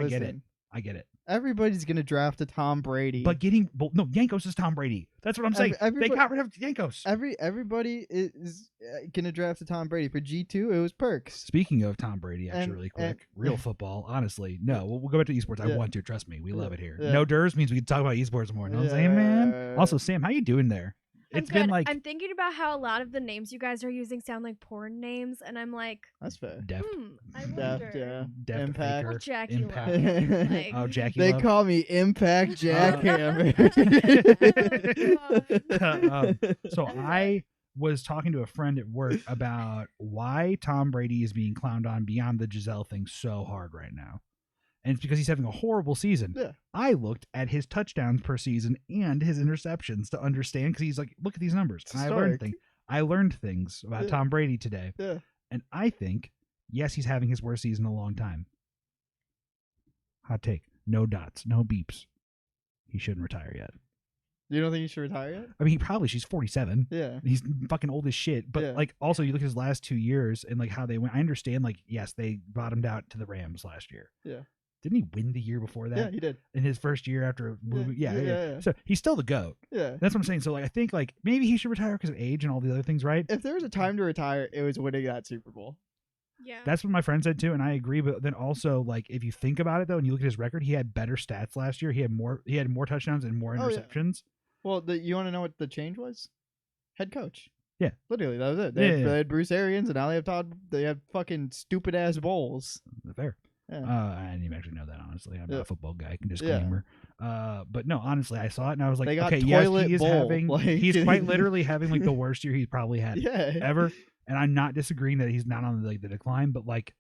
I get it. Everybody's going to draft a Tom Brady. But Yankos is Tom Brady. That's what I'm saying. They got rid of Yankos. Everybody is going to draft a Tom Brady. For G2, it was Perks. Speaking of Tom Brady, actually, really quick, real football, honestly. No, we'll go back to esports. I want to. Trust me. We love it here. No Durs means we can talk about esports more. You know what I'm saying, man? Also, Sam, how you doing there? It's been like I'm thinking about how a lot of the names you guys are using sound like porn names, and I'm like, That's fair. Deft. I Deft, wonder. yeah. Deft Impact. Well, Faker. Jackie Impact. Love. Like, Oh, Jackie They Love. call me Impact Jackhammer. So I was talking to a friend at work about why Tom Brady is being clowned on beyond the Giselle thing so hard right now. And it's because he's having a horrible season. Yeah. I looked at his touchdowns per season and his interceptions to understand, because he's like, look at these numbers. It's And historic. I learned things about Yeah. Tom Brady today. Yeah. And I think, yes, he's having his worst season in a long time. Hot take. No dots, no beeps. He shouldn't retire yet. You don't think he should retire yet? I mean, she's 47. Yeah. He's fucking old as shit. But Yeah. like, also you look at his last 2 years and like how they went. I understand, like, yes, they bottomed out to the Rams last year. Yeah. Didn't he win the year before that? Yeah, he did. In his first year after moving. Yeah. Yeah. So he's still the GOAT. Yeah. That's what I'm saying. So like, I think like maybe he should retire because of age and all the other things, right? If there was a time to retire, it was winning that Super Bowl. yeah. That's what my friend said too, and I agree. But then also, like, if you think about it though, and you look at his record, he had better stats last year. He had more touchdowns and more Oh, yeah. interceptions. Well, you want to know what the change was? Head coach. Yeah. Literally, that was it. Yeah, They had Bruce Arians, and now they have fucking stupid ass bowls. Fair. Yeah. I didn't even actually know that, honestly. I'm Yeah. not a football guy. Disclaimer. But no, honestly, I saw it and I was like, They got okay, yes, toilet he is bowl, having. like- He's quite literally having like the worst year he's probably had Yeah. ever. And I'm not disagreeing that he's not on the decline, but like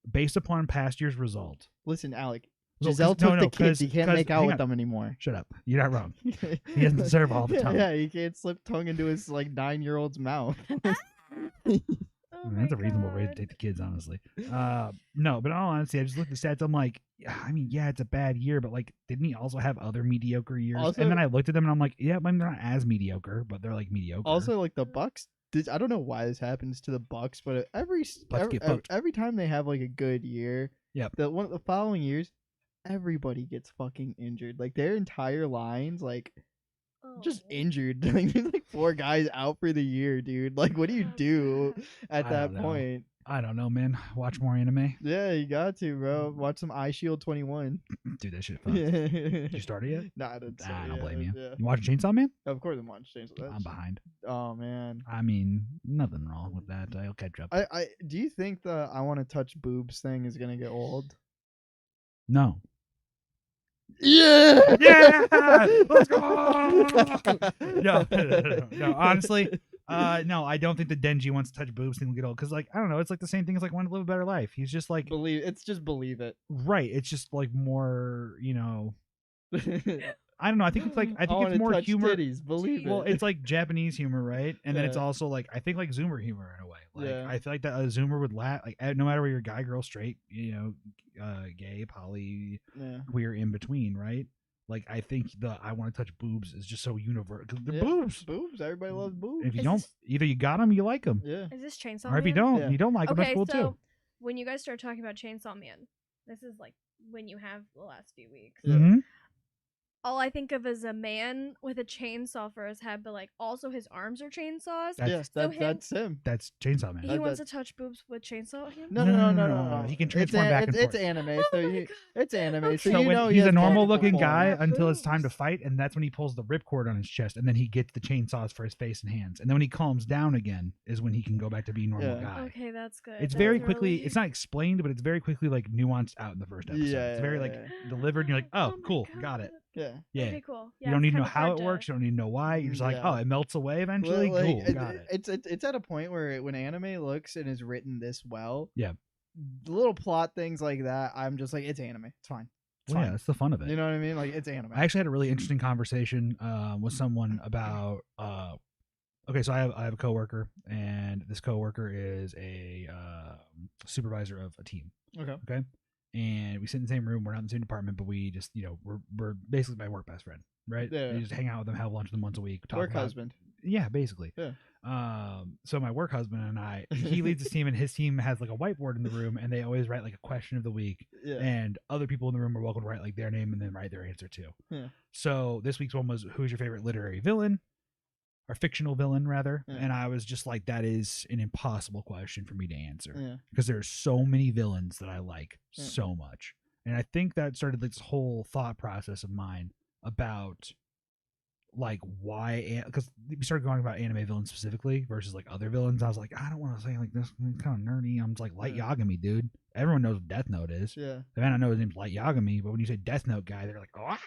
based upon past year's result. Listen, Alec. No, Giselle 'cause- no, took no, the kids. 'cause- He can't 'cause- make out hang with on. them anymore. Shut up. You're not wrong. He doesn't deserve all the tongue. Yeah, he can't slip tongue into his like 9-year-old's mouth. Oh That's a my reasonable way to God. take the kids, honestly. No, but in all honesty, I just looked at the stats. I'm like, I mean, yeah, it's a bad year, but like, didn't he also have other mediocre years? Also- and then I looked at them and I'm like, yeah, but they're not as mediocre, but they're like mediocre. Also, like the Bucks. I don't know why this happens to the Bucks, but get fucked. every time they have like a good year, Yep. the following years, everybody gets fucking injured. Like their entire lines, like just Oh. injured. Like there's like 4 guys out for the year, dude. Like what do you Oh, do God. at I that don't know. point? I don't know, man. Watch more anime. Yeah, you got to, bro. Watch some Eye Shield 21. Dude, that shit fun. Did you start it yet? Nah, I didn't. I don't blame you. Yeah. You watching Chainsaw Man? Of course, I'm watching Chainsaw. I'm That's- behind. Oh man. I mean, nothing wrong with that. I'll catch up. I do you think the I want to touch boobs thing is gonna get old? No. Yeah. Yeah, let's go. No. Honestly, no. I don't think the Denji wants to touch boobs thing will get old because, like, I don't know. It's like the same thing as like wanting to live a better life. He's just like, Believe it. right. It's just like more, I don't know. I think it's like I it's wanna more touch humor. titties, believe Well, it. it's like Japanese humor, right? And then it's Yeah. also like I think like Zoomer humor in a way. Like Yeah. I feel like that a Zoomer would laugh like no matter whether you're guy, girl, straight, gay, poly, Yeah. queer, in between, right? Like I think the I want to touch boobs is just so universal. The Yeah. boobs. Boobs. Everybody loves boobs. If you Is don't, this- either you got them, you like them, Yeah. Is this Chainsaw or if you Man? don't, Yeah. you don't like them. Okay, That's cool so too. when you guys start talking about Chainsaw Man, this is like when you have the last few weeks. Yeah. Mhm. All I think of is a man with a chainsaw for his head, but like also his arms are chainsaws. That's- Yeah. So him- That's him. That's Chainsaw Man. He that- wants to touch boobs with chainsaw hands. No. He can transform it's back and it's forth. anime, Oh so my God. it's anime. Okay. So So you when know he's a normal multiple looking guy forms. until it's time to boobs. fight, and that's when he pulls the ripcord on his chest, and then he gets the chainsaws for his face and hands. And then when he calms down again, is when he can go back to being a normal Yeah. guy. Okay, that's good. It's That's very quickly. really- It's not explained, but it's very quickly like nuanced out in the first episode. Yeah, It's very like yeah. delivered, and you're like, oh, my cool, got it. God. Yeah. Yeah. Okay, cool. You don't need to know it's how kinda it hard works. You don't need to know why. You're just like, Yeah. oh, it melts away eventually. Well, like, Cool, got it. It's at a point where when anime looks and is written this well, Yeah. little plot things like that, I'm just like, it's anime. It's fine. It's Well, yeah, fine. that's the fun of it. You know what I mean? Like it's anime. I actually had a really interesting conversation with someone about. Okay, so I have a coworker, and this coworker is a supervisor of a team. Okay. Okay, and we sit in the same room. We're not in the same department, but we just we're basically my work best friend, right? Yeah. We just hang out with them, have lunch with them once a week. Talk Work about, husband. Yeah, basically. Yeah. So my work husband and I, he leads his team, and his team has like a whiteboard in the room, and they always write like a question of the week. Yeah. And other people in the room are welcome to write like their name and then write their answer too. Yeah. So this week's one was, who's your favorite literary villain, or fictional villain rather? Yeah. And I was just like, that is an impossible question for me to answer Yeah. because there's so many villains that I like Yeah. so much. And I think that started this whole thought process of mine about like why, because we started going about anime villains specifically versus like other villains. I was like, I don't want to say like this kind of nerdy. I'm just like Light Yagami, dude. Everyone knows what Death Note is. Yeah. They might not know his name's Light Yagami, but when you say Death Note guy, they're like, oh.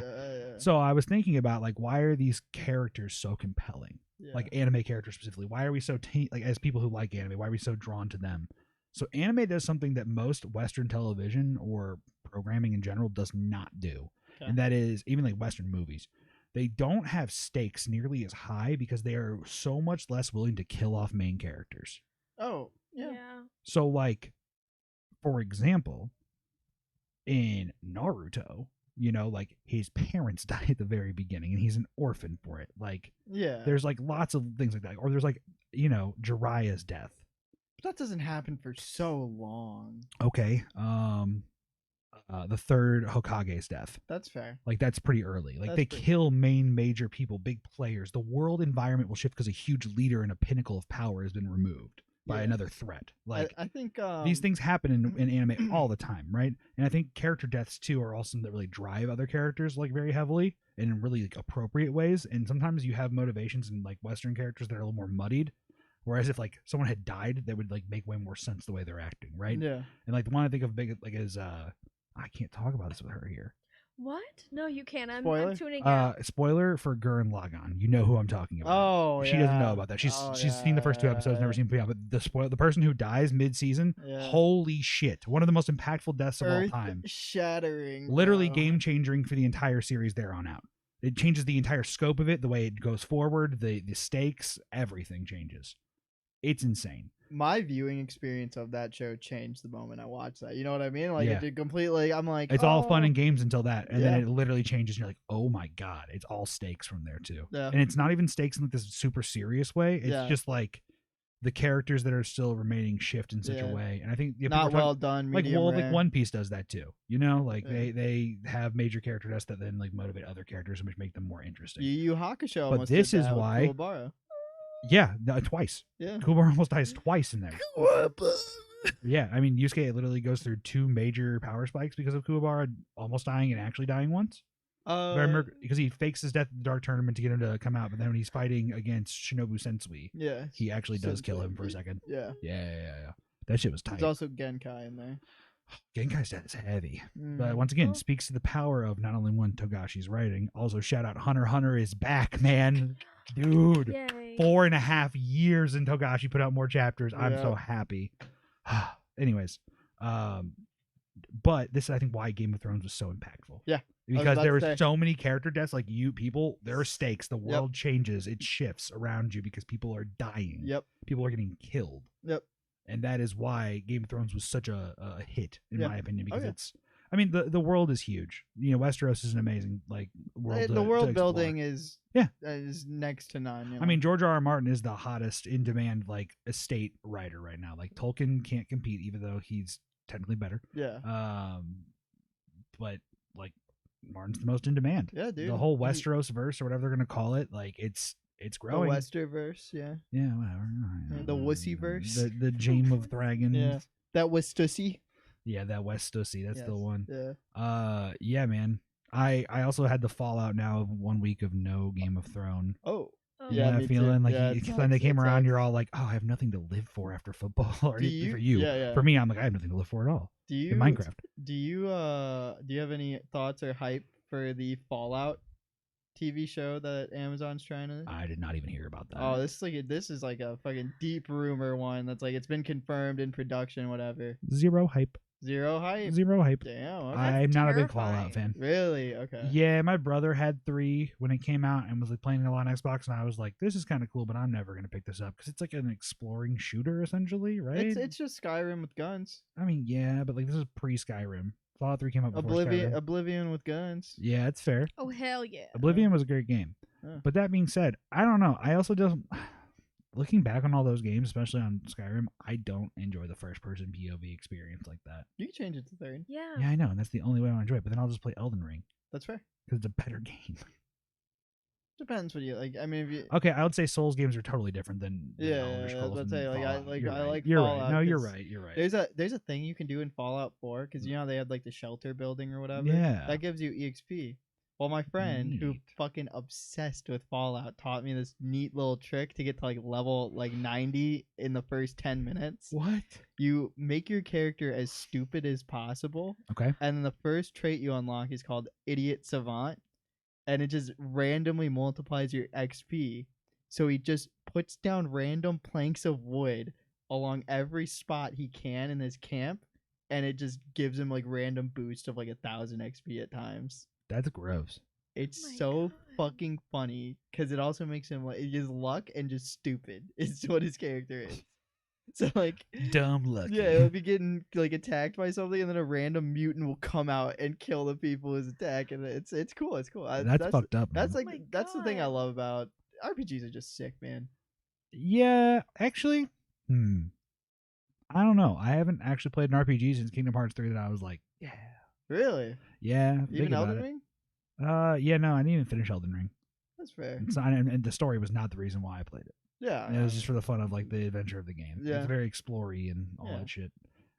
Yeah. So I was thinking about like, why are these characters so compelling? Yeah. Like anime characters specifically. Why are we so like as people who like anime? Why are we so drawn to them? So anime does something that most Western television or programming in general does not do, and that is even like Western movies. They don't have stakes nearly as high because they are so much less willing to kill off main characters. Oh, yeah. So, like, for example, in Naruto, you know, like his parents die at the very beginning and he's an orphan for it. Like, there's like lots of things like that. Or there's like, you know, Jiraiya's death. But that doesn't happen for so long. Okay. The third Hokage's death. That's fair. Like that's pretty early. Like they kill main major people, big players. The world environment will shift because a huge leader and a pinnacle of power has been removed by another threat. Like I think these things happen in anime all the time, right? And I think character deaths too are also that really drive other characters like very heavily and in really like appropriate ways. And sometimes you have motivations in like Western characters that are a little more muddied. Whereas if like someone had died, that would like make way more sense the way they're acting, right? Yeah. And like the one I think of big like is I can't talk about this with her here. What? No, you can't. I'm tuning out. Spoiler for Gurren Lagann. You know who I'm talking about. Oh, she doesn't know about that. She's seen the first two episodes, never seen beyond. But the person who dies mid-season, holy shit! One of the most impactful deaths of all time. Shattering. Literally game changing for the entire series there on out. It changes the entire scope of it, the way it goes forward, the stakes, everything changes. It's insane. My viewing experience of that show changed the moment I watched that. You know what I mean? Like it did completely. I'm like, it's all fun and games until that, and then it literally changes. And you're like, oh my god, it's all stakes from there too. Yeah. And it's not even stakes in like this super serious way. It's just like the characters that are still remaining shift in such a way. And I think not well done. Like like One Piece does that too. You know, like they have major character deaths that then like motivate other characters and which make them more interesting. Yu Yu Hakusho. But this is why. Yeah, twice. Yeah, Kuwabara almost dies twice in there. Yeah, I mean Yusuke literally goes through two major power spikes because of Kuwabara almost dying and actually dying once. Because he fakes his death at the Dark Tournament to get him to come out, but then when he's fighting against Shinobu Sensui, he actually does kill him for a second. Yeah. That shit was tight. There's also Genkai in there. Genkai's death is heavy, but once again, speaks to the power of not only one Togashi's writing. Also, shout out Hunter x Hunter is back, man. Dude, yay. 4.5 years and Togashi put out more chapters. I'm so happy. Anyways, but this is I think why Game of Thrones was so impactful. Yeah, because there were so many character deaths. Like there are stakes. The world changes. It shifts around you because people are dying. Yep, people are getting killed. Yep, and that is why Game of Thrones was such a hit in my opinion because it's. I mean, the world is huge. You know, Westeros is an amazing like world. The world building is next to none. You know? I mean, George R.R. Martin is the hottest in demand like estate writer right now. Like Tolkien can't compete, even though he's technically better. Yeah. But like Martin's the most in demand. Yeah, dude. The whole Westeros verse or whatever they're gonna call it, like it's growing. The Westerverse, yeah. Yeah, whatever. The Wussyverse. The Jame of Dragons. Yeah. That Westussy. Yeah, that Westussy. That's the one. Yeah. Yeah, man. I also had the fallout now of 1 week of no Game of Thrones. Oh. Yeah, that feeling like when they came around, you're all like, oh, I have nothing to live for after football. Or for you. Yeah. For me, I'm like, I have nothing to live for at all. In Minecraft. Do you have any thoughts or hype for the Fallout TV show that Amazon's trying to? I did not even hear about that. Oh, this is like a fucking deep rumor one that's like it's been confirmed in production, whatever. Zero hype. Zero hype. Damn. Okay. I'm not a big Fallout fan. Really? Okay. Yeah, my brother had 3 when it came out and was like playing it on Xbox, and I was like, "This is kind of cool," but I'm never gonna pick this up because it's like an exploring shooter essentially, right? It's just Skyrim with guns. I mean, yeah, but like this is pre-Skyrim. Fallout 3 came out before Skyrim. Oblivion with guns. Yeah, it's fair. Oh hell yeah! Oblivion was a great game, but that being said, I don't know. I also don't. Looking back on all those games, especially on Skyrim, I don't enjoy the first-person POV experience like that. You can change it to third. Yeah. Yeah, I know, and that's the only way I enjoy it. But then I'll just play Elden Ring. That's fair. Because it's a better game. Depends what you like. I mean, if you okay, I would say Souls games are totally different than Elder Scrolls. Let's say I like you're Fallout. Right. No, you're right. You're right. There's a thing you can do in Fallout 4 because you know they had like the shelter building or whatever. Yeah. That gives you EXP. Well, my friend who Neat. fucking obsessed with Fallout taught me this neat little trick to get to like level like 90 in the first 10 minutes. What? You make your character as stupid as possible, Okay. and then the first trait you unlock is called Idiot Savant, and it just randomly multiplies your XP. So he just puts down random planks of wood along every spot he can in his camp, and it just gives him like random boost of like 1,000 XP at times. That's gross. It's Oh my so God. fucking funny because it also makes him like just luck and just stupid. It's what his character is. So like, Dumb lucky. yeah, he'll be getting like attacked by something, and then a random mutant will come out and kill the people who's attacking. It's cool. It's cool. That's fucked up, man. That's like Oh my that's the thing I God. love about RPGs. Are just sick, man. Yeah, actually, I don't know. I haven't actually played an RPG since Kingdom Hearts 3 that I was like, yeah. Really, Yeah, even think about Elden it. Ring. Yeah, no, I didn't even finish Elden Ring. That's fair. It's not, and the story was not the reason why I played it. Yeah, It was just for the fun of like the adventure of the game. Yeah. It's very explory and all Yeah. that shit.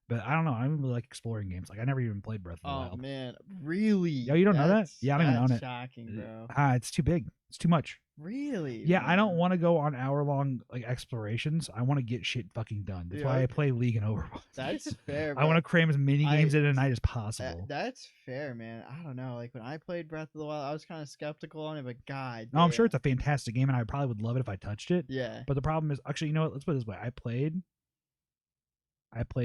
But I don't know. I don't really like exploring games. Like I never even played Breath of the Oh Wild. man, really? Yeah, you don't know that? That's- Yeah, I don't even that's own it. Shocking, bro. It's too big. It's too much. Really? Yeah, I don't man? want to go on hour-long like explorations. I want to get shit fucking done. That's Yeah, why I okay. play League and Overwatch. That's fair. I want to bro. cram as many games in a night as Uh, possible. That's fair, man. I don't know. Like when I played Breath of the Wild, I was kind of skeptical on it, but god. No, I'm sure damn. it's a fantastic game, and I probably would love it if I touched it. Yeah. But the problem is, actually, you know what? Let's put it this way: I played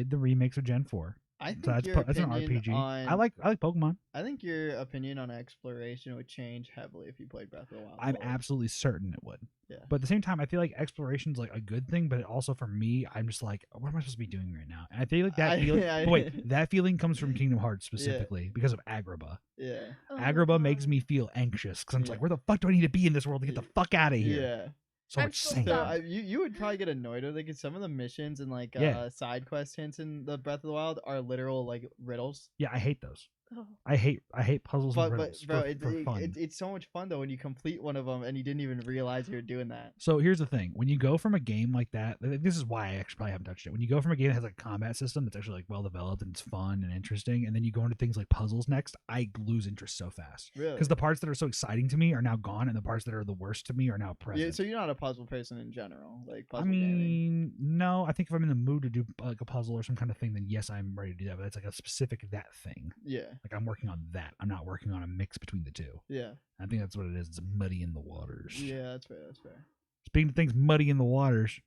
the remakes of Gen 4. I think So that's your that's an opinion RPG. on I like Pokemon. I think your opinion on exploration would change heavily if you played Breath of the Wild. I'm fully. absolutely certain it would. Yeah. But at the same time, I feel like exploration's like a good thing, but also for me, I'm just like, what am I supposed to be doing right now? And I feel like that feeling. But wait, that feeling comes from Kingdom Hearts specifically because of Agrabah. Yeah. Oh Agrabah makes God. me feel anxious because I'm just Yeah. like, where the fuck do I need to be in this world to get the fuck out of here? Yeah. So I'm much still sand. So stuck. you would probably get annoyed with it because some of the missions and like Yeah. side quest hints in the Breath of the Wild are literal like riddles. Yeah, I hate those. Oh. I hate puzzles and But riddles bro, for fun. it's so much fun though when you complete one of them and you didn't even realize you were doing that. So here's the thing: when you go from a game like that, this is why I actually probably haven't touched it. When you go from a game that has like a combat system that's actually like well developed and it's fun and interesting, and then you go into things like puzzles next, I lose interest so fast Really? because the parts that are so exciting to me are now gone, and the parts that are the worst to me are now present. Yeah, so you're not a puzzle person in general, like I puzzle gaming. mean, no. I think if I'm in the mood to do like a puzzle or some kind of thing, then yes, I'm ready to do that. But it's like a specific that thing. Yeah, Like I'm working on that. I'm not working on a mix between the two. yeah, I think that's what it is. It's muddy in the waters. yeah. That's fair. That's fair. Speaking of things muddy in the waters,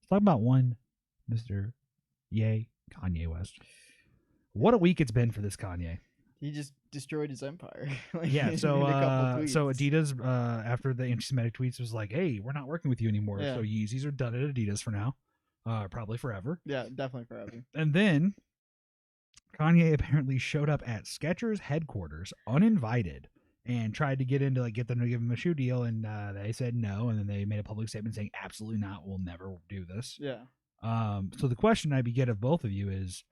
let's talk about one Mr. Yay, Kanye West. What a week it's been for this Kanye. He just destroyed his empire. Like, Yeah, so in a couple so tweets. Adidas after the anti-Semitic tweets was like, "Hey, we're not working with you anymore." Yeah. So Yeezys are done at Adidas for now, probably forever. Yeah, definitely forever. And then Kanye apparently showed up at Skechers headquarters uninvited and tried to get them to give him a shoe deal, and they said no, and then they made a public statement saying absolutely not, we'll never do this. Yeah. So the question I beget of both of you is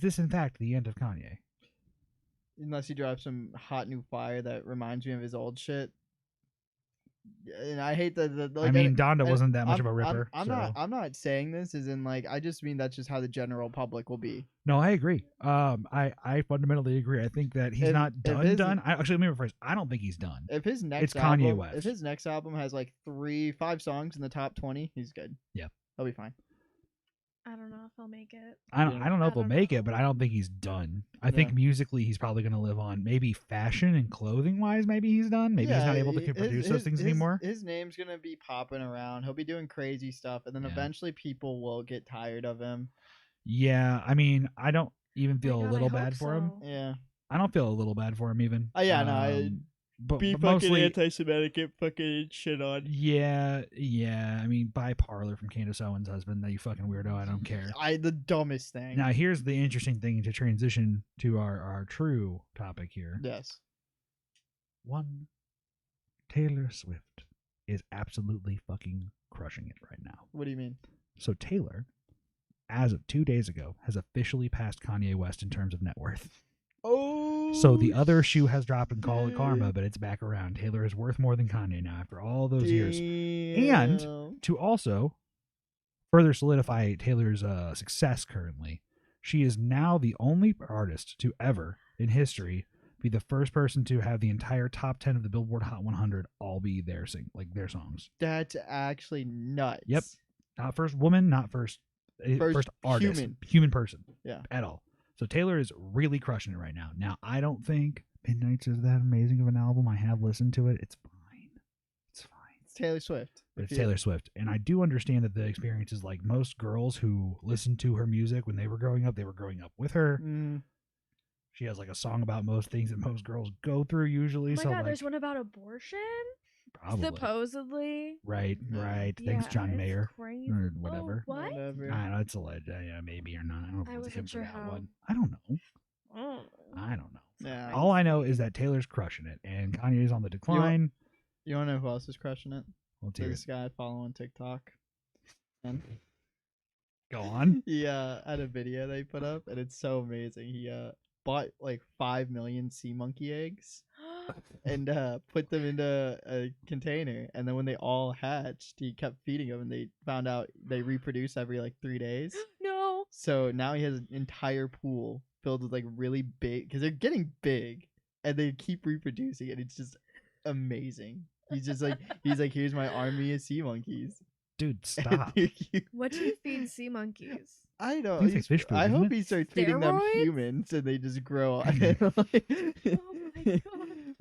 this in fact the end of Kanye? Unless he drops some hot new fire that reminds me of his old shit. And I hate that. Like, I mean, Donda and wasn't that much I'm- of a ripper. I'm so. not. I'm not saying this as in like. I just mean that's just how the general public will be. No, I agree. I fundamentally agree. I think that he's If- not if done. his- Actually, let me rephrase. I don't think he's done. If his next It's Kanye album, West. if his next album has like 5 songs in the top 20, he's good. Yeah. He'll be fine. I don't know if I'll make it. I don't know if I he'll don't make know. it, but I don't think he's done. I think musically he's probably going to live on. Maybe fashion and clothing wise, maybe he's done. Maybe he's not able to produce those things anymore. His name's gonna be popping around. He'll be doing crazy stuff, and then Yeah. eventually people will get tired of him. Yeah, I mean, I don't even My feel a God, I little hope bad for him. so. Yeah. I don't feel a little bad for him even. Oh, yeah, no, but Be but fucking mostly, anti-Semitic, get fucking shit on. yeah. I mean, buy Parlor from Candace Owens' husband. That you fucking weirdo. I don't care. The dumbest thing. Now, here's the interesting thing to transition to our true topic here. Yes. One, Taylor Swift is absolutely fucking crushing it right now. What do you mean? So Taylor, as of 2 days ago, has officially passed Kanye West in terms of net worth. Oh. So the other shoe has dropped and call it karma, but it's back around. Taylor is worth more than Kanye now after all those years. And to also further solidify Taylor's success currently, she is now the only artist to ever in history be the first person to have the entire top 10 of the Billboard Hot 100 all be their songs. That's actually nuts. Yep. Not first woman, not first artist, human person. Yeah. At all. So Taylor is really crushing it right now. Now, I don't think Midnight's is that amazing of an album. I have listened to it. It's fine. It's fine. It's Taylor Swift. But it's Taylor Swift. And I do understand that the experience is like most girls who listened to her music when they were growing up with her. Mm. She has like a song about most things that most girls go through usually. Oh my so God, like, there's one about abortion? probably. Supposedly. Right. Yeah, Thanks, John it's Mayer. crazy. Or whatever. Oh, what? Whatever. I don't know. It's alleged. Yeah, maybe or not. I don't know I if it's him wasn't for sure that how. one. I don't know. Oh. I don't know. Yeah. All I know is that Taylor's crushing it and Kanye's on the decline. You want to know who else is crushing it? Let's hear This it. guy I follow on TikTok. And Go on. he had a video they put up, and it's so amazing. He bought like 5 million sea monkey eggs and put them into a container, and then when they all hatched, he kept feeding them, and they found out they reproduce every like 3 days. No. So now he has an entire pool filled with like really big, because they're getting big, and they keep reproducing, and it's just amazing. He's like, here's my army of sea monkeys. Dude, stop. What do you feed sea monkeys? I don't. It's like fish food, I isn't hope it? he starts feeding them Steroids? humans, and they just grow. Oh my God.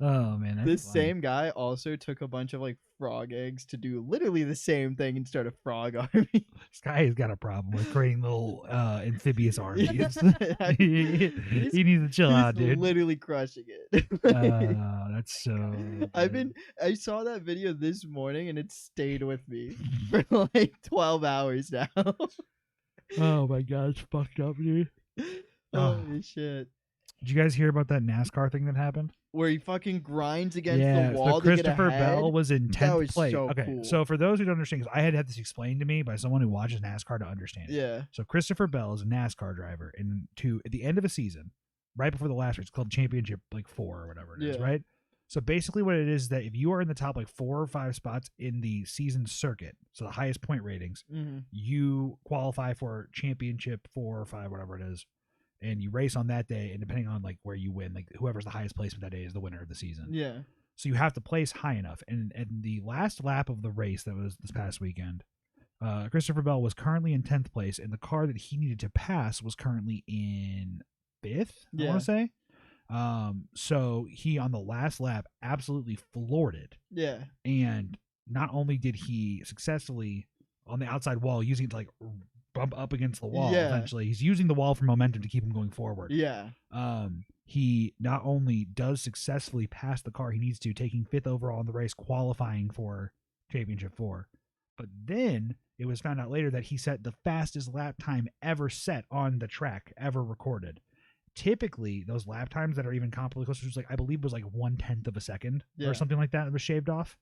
Oh, man. That's This funny. same guy also took a bunch of like frog eggs to do literally the same thing and start a frog army. This guy has got a problem with creating little amphibious armies. He's- he needs to chill out, He's dude. literally crushing it. That's so. I saw that video this morning, and it stayed with me for like 12 hours now. Oh my god, it's fucked up, dude. Holy shit. Did you guys hear about that NASCAR thing that happened? Where he fucking grinds against Yeah, the wall so to get Christopher ahead. Bell was in 10th That was place. so Okay, cool. so for those who don't understand, because I had this explained to me by someone who watches NASCAR to understand it. Yeah. So Christopher Bell is a NASCAR driver, and at the end of a season, right before the last race, it's called Championship like 4 or whatever it is, Yeah. right? So basically, what it is that if you are in the top like 4 or 5 spots in the season circuit, so the highest point ratings, Mm-hmm. you qualify for Championship 4 or 5, whatever it is, and you race on that day. And depending on like where you win, like whoever's the highest placement that day is the winner of the season. Yeah. So you have to place high enough. And the last lap of the race that was this past weekend, Christopher Bell was currently in 10th place, and the car that he needed to pass was currently in 5th, I Yeah. want to say. So he, on the last lap, absolutely floored it. Yeah. And not only did he successfully, on the outside wall, using it to like bump up against the wall, Yeah. essentially, he's using the wall for momentum to keep him going forward. Yeah. He not only does successfully pass the car he needs to, taking 5th overall in the race, qualifying for Championship 4, but then it was found out later that he set the fastest lap time ever set on the track, ever recorded. Typically, those lap times that are even comparably close, which I believe was like 1/10 of a second Yeah. or something like that was shaved off.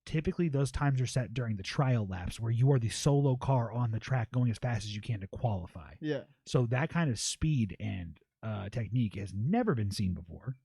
Typically those times are set during the trial laps where you are the solo car on the track going as fast as you can to qualify. Yeah. So that kind of speed and technique has never been seen before.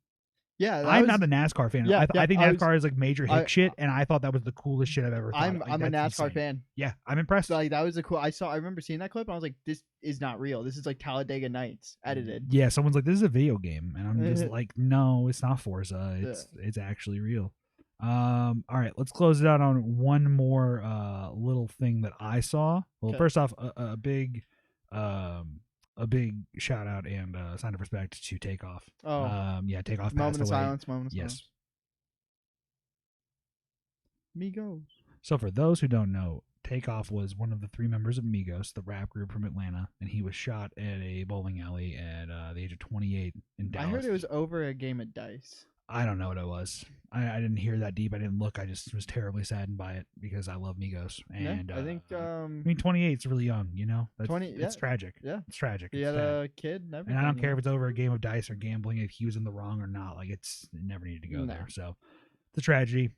Yeah. I'm not a NASCAR fan. Yeah, I think I NASCAR is like major hick I- shit, and I thought that was the coolest shit I've ever thought. I'm Like, a that's NASCAR insane. fan. Yeah, I'm impressed. So, like, that was a cool. I remember seeing that clip, and I was like, "This is not real. This is like Talladega Nights edited." Yeah, someone's like, "This is a video game," and I'm just like, "No, it's not Forza. It's actually real." All right, let's close it out on one more little thing that I saw. Well, Okay. first off, a big shout out and sign of respect to Takeoff. Oh. Yeah, Takeoff Moment passed of away. silence. Moment of Yes. silence. Migos. So for those who don't know, Takeoff was one of the 3 members of Migos, the rap group from Atlanta, and he was shot at a bowling alley at the age of 28 in Dallas. I heard it was over a game of dice. I don't know what it was. I didn't hear that deep. I didn't look. I just was terribly saddened by it because I love Migos. And I think I mean, 28 is really young, you know? That's, 20 It's yeah. tragic. Yeah. It's tragic. he It's had sad. a kid and everything. And I don't you care know? if it's over a game of dice or gambling, if he was in the wrong or not. Like, it never needed to go No. there. So it's a tragedy.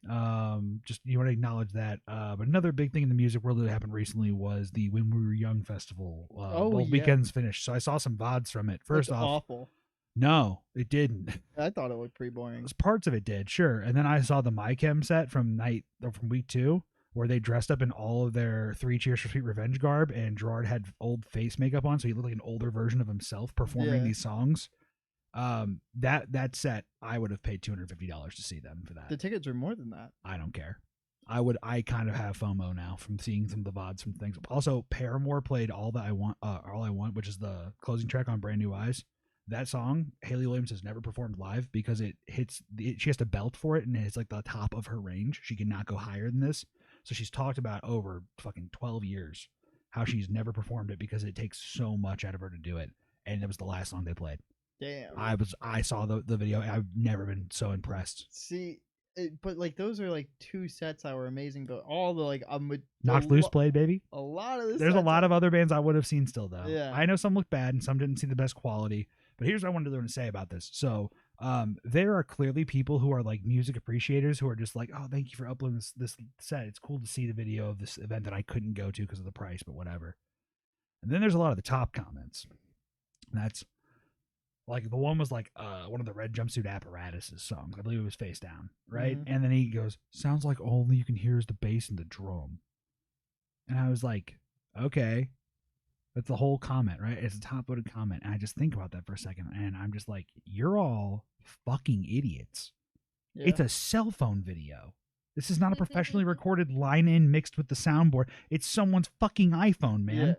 Just you want to acknowledge that. But another big thing in the music world that happened recently was the When We Were Young festival. Both yeah. weekends finished. So I saw some VODs from it. First That's off, awful. no, it didn't. I thought it looked pretty boring. Parts of it did, sure. And then I saw the MyChem set from week 2, where they dressed up in all of their 3 Cheers for Sweet Revenge garb, and Gerard had old face makeup on, so he looked like an older version of himself performing Yeah. these songs. That set, I would have paid $250 to see them for that. The tickets are more than that. I don't care. I kind of have FOMO now from seeing some of the VODs from things. Also, Paramore played All I Want, which is the closing track on Brand New Eyes. That song, Hayley Williams has never performed live because she has to belt for it, and it's like the top of her range. She cannot go higher than this. So she's talked about over fucking 12 years how she's never performed it because it takes so much out of her to do it. And it was the last song they played. Damn. I saw the video. I've never been so impressed. See, but like those are like 2 sets that were amazing, but all the like Knocked Loose played, baby. A lot of this. There's a lot of other bands I would have seen still though. Yeah. I know some look bad and some didn't see the best quality. But here's what I wanted to learn to say about this. So there are clearly people who are like music appreciators who are just like, oh, thank you for uploading this set. It's cool to see the video of this event that I couldn't go to because of the price, but whatever. And then there's a lot of the top comments. And that's like the one was like one of the Red Jumpsuit Apparatuses songs. I believe it was Face Down, right? Mm-hmm. And then he goes, sounds like all you can hear is the bass and the drum. And I was like, okay. That's the whole comment, right? It's a top-voted comment. And I just think about that for a second. And I'm just like, you're all fucking idiots. Yeah. It's a cell phone video. This is not a professionally recorded line-in mixed with the soundboard. It's someone's fucking iPhone, man. Yeah.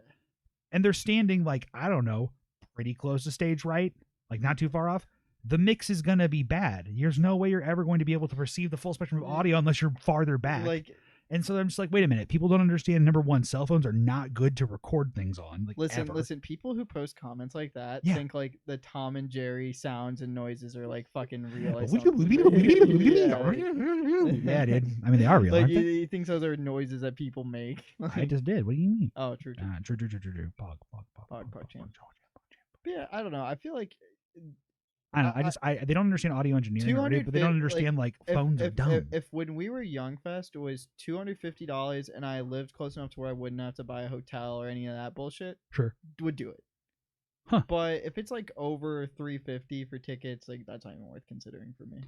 And they're standing like, I don't know, pretty close to stage right, like not too far off. The mix is going to be bad. There's no way you're ever going to be able to perceive the full spectrum of audio unless you're farther back. And so I'm just like, wait a minute. People don't understand. Number one, cell phones are not good to record things on. Like, listen. People who post comments like that think like the Tom and Jerry sounds and noises are like fucking real. Yeah, dude. I mean, they are real. Like aren't they? he thinks those are noises that people make. I just did. What do you mean? Oh, true. True. Pog champ. Yeah, I don't know. I feel like. I don't know. They don't understand audio engineering, but they don't understand like phones are dumb. If when we were Young Fest it was $250 and I lived close enough to where I wouldn't have to buy a hotel or any of that bullshit, sure, would do it. Huh. But if it's like over $350 for tickets, like that's not even worth considering for me.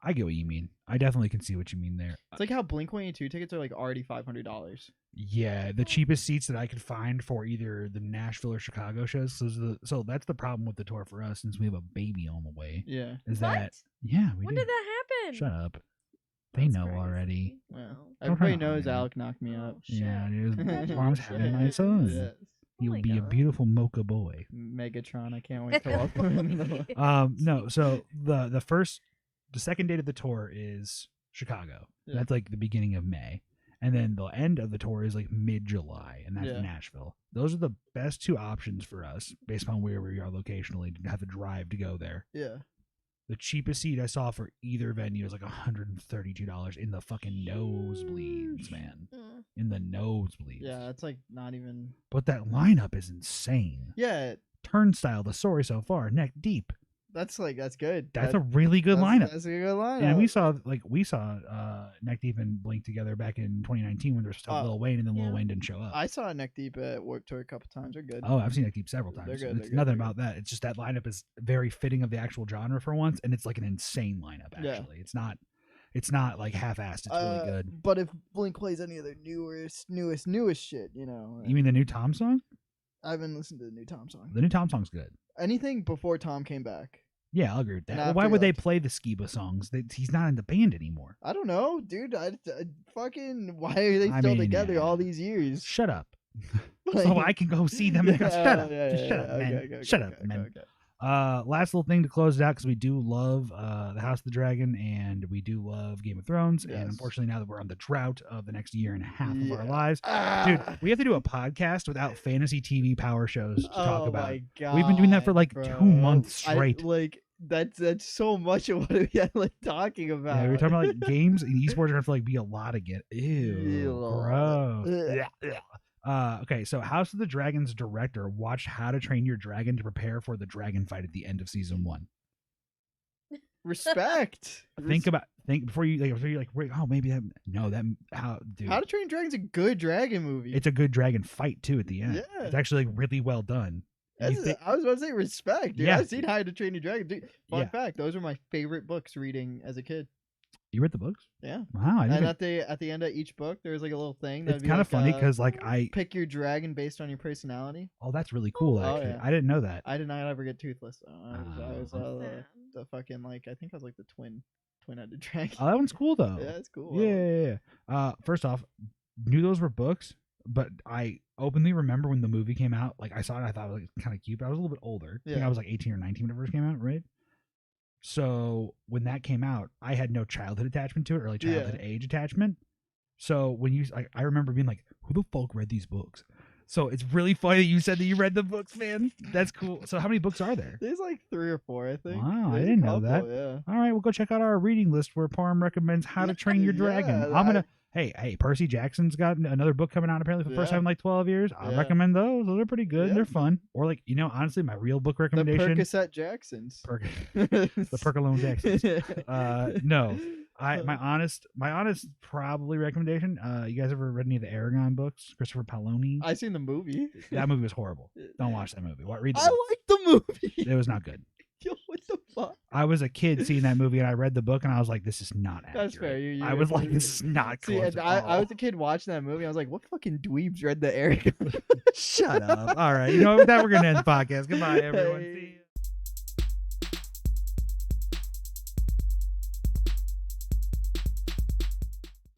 I get what you mean. I definitely can see what you mean there. It's like how Blink-182 tickets are like already $500. Yeah, the cheapest seats that I could find for either the Nashville or Chicago shows. So that's the problem with the tour for us, since we have a baby on the way. Yeah. Is that? Yeah, we When did that happen? Shut up. They know crazy. Already. Well, everybody knows Alec knocked me up. Yeah, dude. Mom's having my son. Yes. You'll be a beautiful mocha boy. Megatron, I can't wait to welcome him. No, so the second date of the tour is Chicago. Yeah. That's like the beginning of May. And then the end of the tour is like mid-July, and that's Nashville. Those are the best 2 options for us based upon where we are locationally to have to drive to go there. Yeah. The cheapest seat I saw for either venue is like $132 in the fucking nosebleeds, man. In the nosebleeds. Yeah, that's like not even. But that lineup is insane. Yeah. Turnstile, the Sorry So Far, Neck Deep. That's good. That's a really good lineup. That's a good lineup. And we saw Neck Deep and Blink together back in 2019 when there was still Lil Wayne, and then Lil Wayne didn't show up. I saw Neck Deep at Warped Tour a couple times. They're good. Oh, I've seen Neck Deep several times. They're good. It's nothing about that. It's just that lineup is very fitting of the actual genre for once, and it's like an insane lineup. Actually, it's not like half-assed. It's really good. But if Blink plays any of their newest shit, you know. You mean the new Tom song? I haven't listened to the new Tom song. The new Tom song's good. Anything before Tom came back. Yeah, I'll agree with that. Well, why would they play the Skiba songs? He's not in the band anymore. I don't know, dude. Fucking why are they still together all these years? Shut up. So I can go see them. Shut up. Shut up, man. Shut up, man. Last little thing to close it out, because we do love the House of the Dragon and we do love Game of Thrones. Yes. And unfortunately, now that we're on the drought of the next year and a half of our lives, dude, we have to do a podcast without fantasy TV power shows to talk about. My God, we've been doing that for like 2 months straight. That's so much of what we had talking about. Yeah, we're talking about like games and esports are gonna have to be a lot again. Ew, gross. Okay, so House of the Dragon's director watched How to Train Your Dragon to prepare for the dragon fight at the end of season 1. Respect. Think before you wait, oh, maybe that. No, that dude. How to Train Your Dragon's a good dragon movie. It's a good dragon fight too at the end. Yeah. It's actually really well done. I was about to say respect, dude. Yeah. I've seen How to Train Your Dragon. Dude, fun fact, those were my favorite books reading as a kid. You read the books? Yeah. Wow. And at the end of each book, there was like a little thing. It's kind of funny because like I pick your dragon based on your personality. Oh, that's really cool. Actually, yeah. I didn't know that. I did not ever get toothless though. I was Sad. the fucking like I think I was like the twin-headed dragon. Oh, that one's cool though. Yeah, it's cool. Yeah. First off, knew those were books, but I openly remember when the movie came out. Like I saw it, I thought it was like, kind of cute. But I was a little bit older. I think I was like 18 or 19 when it first came out, right? So when that came out, I had no childhood attachment to it, or like childhood age attachment. So when I remember being like, "Who the fuck read these books?" So it's really funny that you said that you read the books, man. That's cool. So how many books are there? There's like 3 or 4, I think. Wow, I didn't know that. Yeah. All right, we'll go check out our reading list where Parm recommends How to Train Your Dragon. I'm gonna. Hey, Percy Jackson's got another book coming out apparently for the first time in like 12 years. I recommend those. Those are pretty good. They're fun. Or like, honestly, my real book recommendation. The Percocet Jacksons. The Percolone Jacksons. No. My honest probably recommendation. You guys ever read any of the Aragon books? Christopher Paolini? I seen the movie. That movie was horrible. Don't watch that movie. Read the I book. like the movie. It was not good. Yo, what the fuck? I was a kid seeing that movie and I read the book and I was like, this is not accurate. That's fair. I was like, this is not close. See, and I was a kid watching that movie. I was like, what fucking dweebs read the Aragon? Shut up. All right. With that, we're going to end the podcast. Goodbye, everyone. See you.